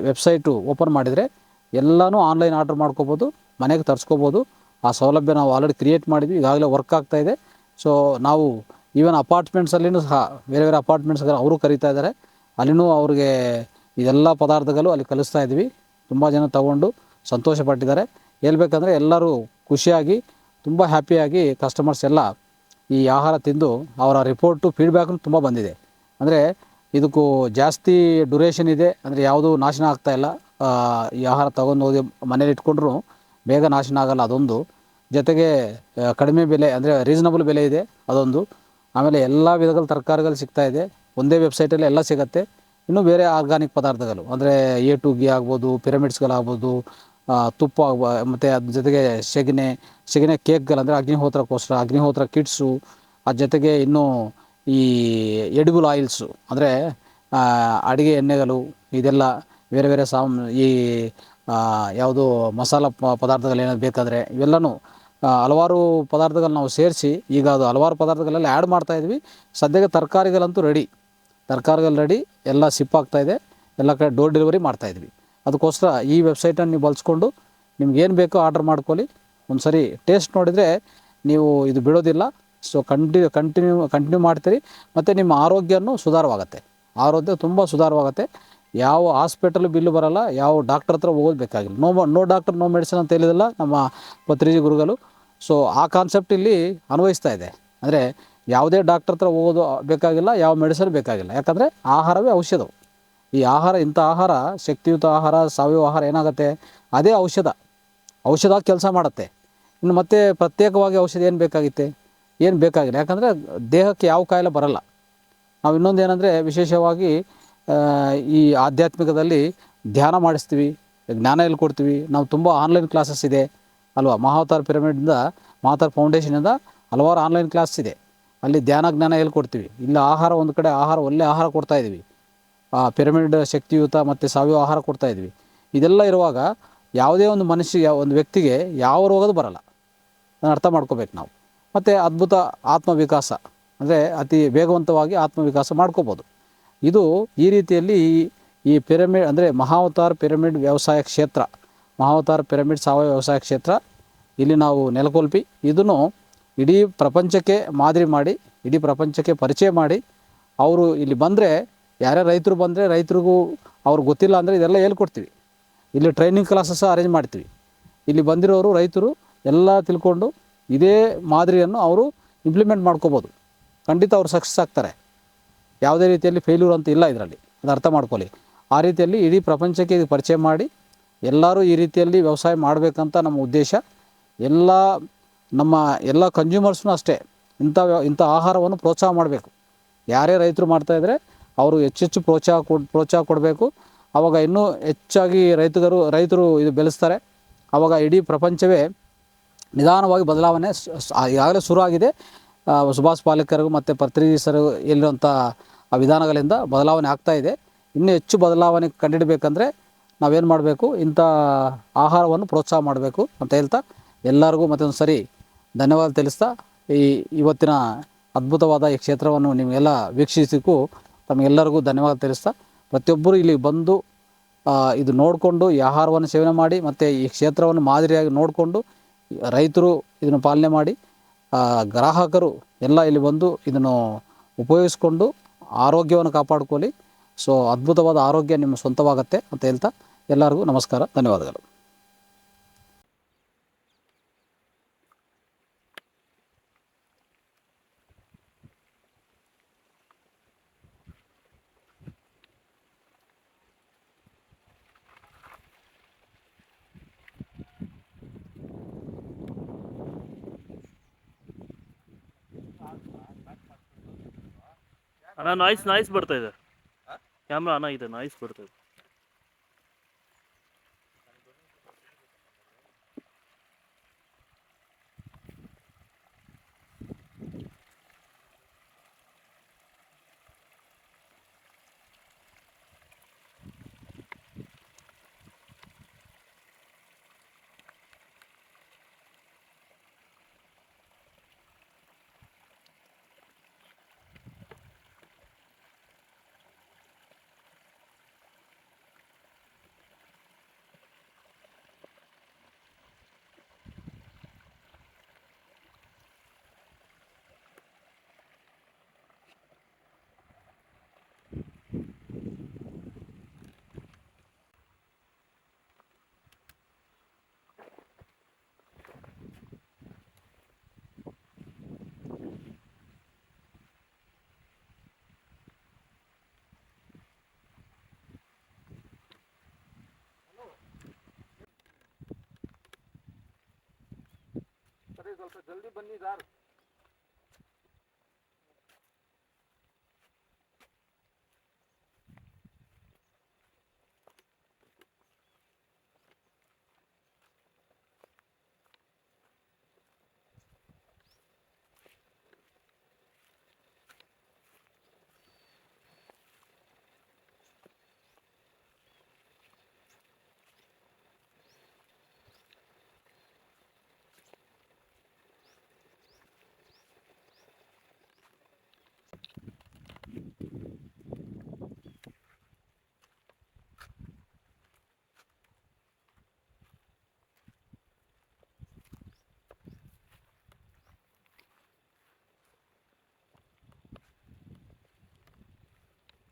ವೆಬ್ಸೈಟು ಓಪನ್ ಮಾಡಿದರೆ ಎಲ್ಲನೂ ಆನ್ಲೈನ್ ಆರ್ಡ್ರ್ ಮಾಡ್ಕೋಬೋದು, ಮನೆಗೆ ತರಿಸ್ಕೋಬೋದು. ಆ ಸೌಲಭ್ಯ ನಾವು ಆಲ್ರೆಡಿ ಕ್ರಿಯೇಟ್ ಮಾಡಿದ್ವಿ, ಈಗಾಗಲೇ ವರ್ಕ್ ಆಗ್ತಾಯಿದೆ. ಸೊ ನಾವು ಈವನ್ ಅಪಾರ್ಟ್ಮೆಂಟ್ಸಲ್ಲಿನೂ ಸಹ ಬೇರೆ ಬೇರೆ ಅಪಾರ್ಟ್ಮೆಂಟ್ಸ್ಗಳು ಅವರು ಕರೀತಾ ಇದ್ದಾರೆ, ಅಲ್ಲಿನೂ ಅವ್ರಿಗೆ ಇದೆಲ್ಲ ಪದಾರ್ಥಗಳು ಅಲ್ಲಿ ಕಲಿಸ್ತಾ ಇದ್ವಿ. ತುಂಬ ಜನ ತಗೊಂಡು ಸಂತೋಷಪಟ್ಟಿದ್ದಾರೆ. ಹೇಳ್ಬೇಕಂದ್ರೆ ಎಲ್ಲರೂ ಖುಷಿಯಾಗಿ ತುಂಬ ಹ್ಯಾಪಿಯಾಗಿ ಕಸ್ಟಮರ್ಸ್ ಎಲ್ಲ ಈ ಆಹಾರ ತಿಂದು ಅವರ ರಿಪೋರ್ಟು ಫೀಡ್ಬ್ಯಾಕ್ನು ತುಂಬ ಬಂದಿದೆ. ಅಂದರೆ ಇದಕ್ಕೂ ಜಾಸ್ತಿ ಡ್ಯೂರೇಷನ್ ಇದೆ, ಅಂದರೆ ಯಾವುದೂ ನಾಶನ ಆಗ್ತಾಯಿಲ್ಲ. ಈ ಆಹಾರ ತೊಗೊಂಡು ಹೋಗಿ ಮನೇಲಿ ಇಟ್ಕೊಂಡ್ರೂ ಬೇಗ ನಾಶನ ಆಗೋಲ್ಲ, ಅದೊಂದು. ಜೊತೆಗೆ ಕಡಿಮೆ ಬೆಲೆ, ಅಂದರೆ ರೀಸನಬಲ್ ಬೆಲೆ ಇದೆ, ಅದೊಂದು. ಆಮೇಲೆ ಎಲ್ಲ ವಿಧಗಳ ತರಕಾರಿಗಳು ಸಿಗ್ತಾಯಿದೆ ಒಂದೇ ವೆಬ್ಸೈಟಲ್ಲಿ, ಎಲ್ಲ ಸಿಗುತ್ತೆ. ಇನ್ನೂ ಬೇರೆ ಆರ್ಗಾನಿಕ್ ಪದಾರ್ಥಗಳು ಅಂದರೆ A to G ಆಗ್ಬೋದು, ಪಿರಮಿಡ್ಸ್ಗಳಾಗ್ಬೋದು, ತುಪ್ಪ ಮತ್ತು ಅದ್ರ ಜೊತೆಗೆ ಸೆಗಣಿ ಕೇಕ್ಗಳು, ಅಗ್ನಿಹೋತ್ರಕ್ಕೋಸ್ಕರ ಅಗ್ನಿಹೋತ್ರ ಕಿಟ್ಸು. ಅದ್ರ ಜೊತೆಗೆ ಇನ್ನೂ ಈ ಎಡಿಬಲ್ ಆಯಿಲ್ಸು, ಅಂದರೆ ಅಡುಗೆ ಎಣ್ಣೆಗಳು ಇದೆಲ್ಲ ಬೇರೆ ಬೇರೆ ಈ ಯಾವುದು ಮಸಾಲ ಪದಾರ್ಥಗಳು ಏನಾದ್ರು ಬೇಕಾದರೆ ಇವೆಲ್ಲನೂ ಹಲವಾರು ಪದಾರ್ಥಗಳು ನಾವು ಸೇರಿಸಿ ಈಗ ಅದು ಹಲವಾರು ಪದಾರ್ಥಗಳೆಲ್ಲ ಆ್ಯಡ್ ಮಾಡ್ತಾಯಿದ್ವಿ. ಸದ್ಯಕ್ಕೆ ತರಕಾರಿಗಳಂತೂ ತರಕಾರಿಗಳು ರೆಡಿ, ಎಲ್ಲ ಸಿಪ್ಪಾಗ್ತಾಯಿದೆ, ಎಲ್ಲ ಕಡೆ ಡೋರ್ ಡೆಲಿವರಿ ಮಾಡ್ತಾಯಿದ್ವಿ. ಅದಕ್ಕೋಸ್ಕರ ಈ ವೆಬ್ಸೈಟನ್ನು ನೀವು ಬಳಸ್ಕೊಂಡು ನಿಮ್ಗೇನು ಬೇಕೋ ಆರ್ಡ್ರ್ ಮಾಡ್ಕೊಳ್ಳಿ. ಒಂದು ಸರಿ ಟೇಸ್ಟ್ ನೋಡಿದರೆ ನೀವು ಇದು ಬಿಡೋದಿಲ್ಲ. ಸೊ ಕಂಟಿನ್ಯೂ ಮಾಡ್ತೀರಿ, ಮತ್ತು ನಿಮ್ಮ ಆರೋಗ್ಯನೂ ಸುಧಾರವಾಗುತ್ತೆ. ಆರೋಗ್ಯ ತುಂಬ ಸುಧಾರವಾಗುತ್ತೆ. ಯಾವ ಹಾಸ್ಪಿಟಲ್ ಬಿಲ್ಲು ಬರೋಲ್ಲ, ಯಾವ ಡಾಕ್ಟ್ರ್ ಹತ್ರ ಹೋಗೋದು ಬೇಕಾಗಿಲ್ಲ. ನೋ ಡಾಕ್ಟರ್ ನೋ ಮೆಡಿಸಿನ್ ಅಂತ ಹೇಳಿದಿಲ್ಲ ನಮ್ಮ ಪತ್ರಿಜಿ ಗುರುಗಳು. ಸೊ ಆ ಕಾನ್ಸೆಪ್ಟ್ ಇಲ್ಲಿ ಅನ್ವಯಿಸ್ತಾ ಇದೆ. ಅಂದರೆ ಯಾವುದೇ ಡಾಕ್ಟ್ರ್ ಹತ್ರ ಹೋಗೋದು ಬೇಕಾಗಿಲ್ಲ, ಯಾವ ಮೆಡಿಸಿನ್ ಬೇಕಾಗಿಲ್ಲ. ಯಾಕಂದರೆ ಆಹಾರವೇ ಔಷಧವು. ಈ ಆಹಾರ, ಇಂಥ ಆಹಾರ, ಶಕ್ತಿಯುತ ಆಹಾರ, ಸಾವಯವ ಆಹಾರ ಏನಾಗುತ್ತೆ, ಅದೇ ಔಷಧ ಕೆಲಸ ಮಾಡುತ್ತೆ. ಇನ್ನು ಮತ್ತೆ ಪ್ರತ್ಯೇಕವಾಗಿ ಔಷಧಿ ಏನು ಬೇಕಾಗಿಲ್ಲ. ಯಾಕಂದರೆ ದೇಹಕ್ಕೆ ಯಾವ ಕಾಯಿಲೆ ಬರಲ್ಲ. ನಾವು ಇನ್ನೊಂದು ಏನಂದರೆ ವಿಶೇಷವಾಗಿ ಈ ಆಧ್ಯಾತ್ಮಿಕದಲ್ಲಿ ಧ್ಯಾನ ಮಾಡಿಸ್ತೀವಿ, ಜ್ಞಾನ ಹೇಳ್ಕೊಡ್ತೀವಿ. ನಾವು ತುಂಬ ಆನ್ಲೈನ್ ಕ್ಲಾಸಸ್ ಇದೆ ಅಲ್ವಾ. ಮಹಾವತಾರ್ ಫೌಂಡೇಶನಿಂದ ಹಲವಾರು ಆನ್ಲೈನ್ ಕ್ಲಾಸ್ ಇದೆ. ಅಲ್ಲಿ ಜ್ಞಾನ ಹೇಳ್ಕೊಡ್ತೀವಿ. ಇಲ್ಲ ಆಹಾರ, ಒಂದು ಕಡೆ ಒಳ್ಳೆ ಆಹಾರ ಕೊಡ್ತಾಯಿದ್ವಿ. ಪಿರಮಿಡ್ ಶಕ್ತಿಯುತ ಮತ್ತು ಸಾವಯವ ಆಹಾರ ಕೊಡ್ತಾಯಿದ್ವಿ. ಇದೆಲ್ಲ ಇರುವಾಗ ಯಾವುದೇ ಒಂದು ಮನುಷ್ಯಗೆ, ಒಂದು ವ್ಯಕ್ತಿಗೆ ಯಾವ ರೋಗದ ಬರಲ್ಲ. ಅದನ್ನು ಅರ್ಥ ಮಾಡ್ಕೋಬೇಕು ನಾವು. ಮತ್ತು ಅದ್ಭುತ ಆತ್ಮವಿಕಾಸ, ಅಂದರೆ ಅತಿ ವೇಗವಂತವಾಗಿ ಆತ್ಮವಿಕಾಸ ಮಾಡ್ಕೋಬೋದು. ಇದು ಈ ರೀತಿಯಲ್ಲಿ ಈ ಪಿರಮಿಡ್ ಅಂದರೆ ಮಹಾವತಾರ್ ಪಿರಮಿಡ್ ವ್ಯವಸಾಯ ಕ್ಷೇತ್ರ, ಮಹಾವತಾರ್ ಪಿರಮಿಡ್ ಸಾವಯವ ವ್ಯವಸಾಯ ಕ್ಷೇತ್ರ ಇಲ್ಲಿ ನಾವು ನೆಲಕೊಲ್ಪಿ ಇದನ್ನು ಇಡೀ ಪ್ರಪಂಚಕ್ಕೆ ಮಾದರಿ ಮಾಡಿ, ಇಡೀ ಪ್ರಪಂಚಕ್ಕೆ ಪರಿಚಯ ಮಾಡಿ, ಅವರು ಇಲ್ಲಿ ಬಂದರೆ, ಯಾರ್ಯಾರು ರೈತರು ಬಂದರೆ ರೈತರಿಗೂ ಅವ್ರಿಗೆ ಗೊತ್ತಿಲ್ಲ ಅಂದರೆ ಇದೆಲ್ಲ ಹೇಳ್ಕೊಡ್ತೀವಿ. ಇಲ್ಲಿ ಟ್ರೈನಿಂಗ್ ಕ್ಲಾಸಸ್ ಅರೇಂಜ್ ಮಾಡ್ತೀವಿ. ಇಲ್ಲಿ ಬಂದಿರೋರು ರೈತರು ಎಲ್ಲ ತಿಳ್ಕೊಂಡು ಇದೇ ಮಾದರಿಯನ್ನು ಅವರು ಇಂಪ್ಲಿಮೆಂಟ್ ಮಾಡ್ಕೋಬೋದು. ಖಂಡಿತ ಅವರು ಸಕ್ಸಸ್ ಆಗ್ತಾರೆ. ಯಾವುದೇ ರೀತಿಯಲ್ಲಿ ಫೇಲ್ಯೂರ್ ಅಂತ ಇಲ್ಲ ಇದರಲ್ಲಿ, ಅದು ಅರ್ಥ ಮಾಡ್ಕೊಳ್ಳಿ. ಆ ರೀತಿಯಲ್ಲಿ ಇಡೀ ಪ್ರಪಂಚಕ್ಕೆ ಇದು ಪರಿಚಯ ಮಾಡಿ ಎಲ್ಲರೂ ಈ ರೀತಿಯಲ್ಲಿ ವ್ಯವಸಾಯ ಮಾಡಬೇಕಂತ ನಮ್ಮ ಉದ್ದೇಶ. ನಮ್ಮ ಎಲ್ಲ ಕನ್ಸ್ಯೂಮರ್ಸ್ನೂ ಅಷ್ಟೇ ಇಂಥ ಆಹಾರವನ್ನು ಪ್ರೋತ್ಸಾಹ ಮಾಡಬೇಕು. ಯಾರೇ ರೈತರು ಮಾಡ್ತಾಯಿದ್ರೆ ಅವರು ಹೆಚ್ಚೆಚ್ಚು ಪ್ರೋತ್ಸಾಹ ಕೊಡಬೇಕು. ಆವಾಗ ಇನ್ನೂ ಹೆಚ್ಚಾಗಿ ರೈತರು ಇದು ಬೆಳೆಸ್ತಾರೆ. ಆವಾಗ ಇಡೀ ಪ್ರಪಂಚವೇ ನಿಧಾನವಾಗಿ ಬದಲಾವಣೆ ಈಗಾಗಲೇ ಶುರು ಆಗಿದೆ. ಸುಭಾಷ್ ಪಾಲೇಕರ್ಗೂ ಮತ್ತು ಪತ್ರಿಜಿ ಸರ್ ಹೇಳಿರುವಂಥ ಆ ವಿಧಾನಗಳಿಂದ ಬದಲಾವಣೆ ಆಗ್ತಾಯಿದೆ. ಇನ್ನೂ ಹೆಚ್ಚು ಬದಲಾವಣೆ ಕಂಡುಹಿಡಬೇಕಂದ್ರೆ ನಾವೇನು ಮಾಡಬೇಕು, ಇಂಥ ಆಹಾರವನ್ನು ಪ್ರೋತ್ಸಾಹ ಮಾಡಬೇಕು ಅಂತ ಹೇಳ್ತಾ ಎಲ್ಲರಿಗೂ ಮತ್ತೊಂದು ಸರಿ ಧನ್ಯವಾದ ತಿಳಿಸ್ತಾ, ಇವತ್ತಿನ ಅದ್ಭುತವಾದ ಈ ಕ್ಷೇತ್ರವನ್ನು ನಿಮಗೆಲ್ಲ ವೀಕ್ಷಿಸಿದ್ದಕ್ಕೂ ತಮಗೆಲ್ಲರಿಗೂ ಧನ್ಯವಾದ ತಿಳಿಸ್ತಾ, ಪ್ರತಿಯೊಬ್ಬರು ಇಲ್ಲಿ ಬಂದು ಇದು ನೋಡಿಕೊಂಡು ಈ ಆಹಾರವನ್ನು ಸೇವನೆ ಮಾಡಿ, ಮತ್ತು ಈ ಕ್ಷೇತ್ರವನ್ನು ಮಾದರಿಯಾಗಿ ನೋಡಿಕೊಂಡು ರೈತರು ಇದನ್ನು ಪಾಲನೆ ಮಾಡಿ, ಗ್ರಾಹಕರು ಎಲ್ಲ ಇಲ್ಲಿ ಬಂದು ಇದನ್ನು ಉಪಯೋಗಿಸ್ಕೊಂಡು ಆರೋಗ್ಯವನ್ನು ಕಾಪಾಡ್ಕೊಳ್ಳಿ. ಸೊ ಅದ್ಭುತವಾದ ಆರೋಗ್ಯ ನಿಮ್ಮ ಸ್ವಂತವಾಗುತ್ತೆ ಅಂತ ಹೇಳ್ತಾ ಎಲ್ಲರಿಗೂ ನಮಸ್ಕಾರ, ಧನ್ಯವಾದಗಳು. ಅಣ್ಣ ನಾಯ್ಸ್ ಬರ್ತಾ ಇದೆ. ಕ್ಯಾಮ್ರಾ ಅಣ್ಣ ಇದೆ, ನಾಯ್ಸ್ ಬರ್ತಾ ಇದೆ. ಸ್ವಲ್ಪ ಜಲ್ದಿ ಬನ್ನಿ ಸರ್.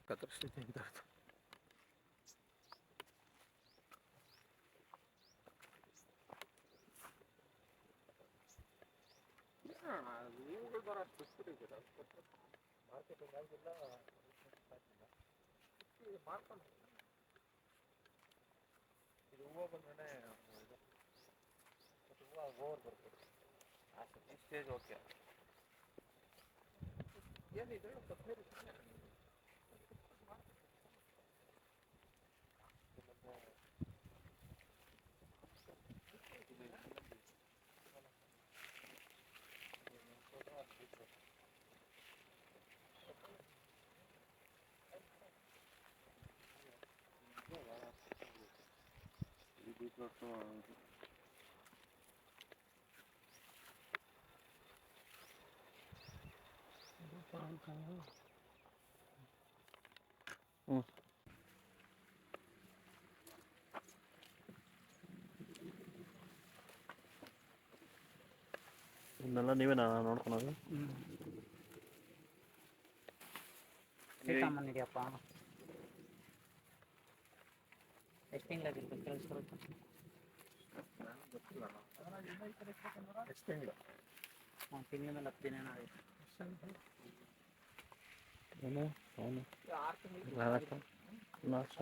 ಕತ್ತರಿಸ್ಲಿಕ್ಕೆ ಇದಾಯ್ತು. ಇವುಗಳು ಬರೋ ಅಷ್ಟು ಮಾರ್ಕೆಟಿಂಗ್ ಆಗಿಲ್ಲ, ಮಾಡ್ಕೊಂಡು ಇದು ಹೂವು ಬಂದ್ರೆ ಹೂವು ಓವರ್ ಬರ್ತದೆ. ಈ ಸ್ಟೇಜ್ ಓಕೆ. ಏನಿದೆ ಕೊತ್ತಂಬರಿ ಇದನ್ನೆಲ್ಲ ನೀವೇ ನೋಡ್ಕೊಳೋದು? ಸೀತಾಮಣ್ಣಿದೆಯಪ್ಪ, ಎಷ್ಟು ತಿಂಗಳಾಗಿರ್ಬೇಕು ಕೆಲಸ? ಎಷ್ಟು ತಿಂಗಳು? ತಿಂಗಳ ಮೇಲೆ 10 ದಿನ ಆಯಿತು. ಏನು? 6 ತಿಂಗಳು. 4 ವರ್ಷ.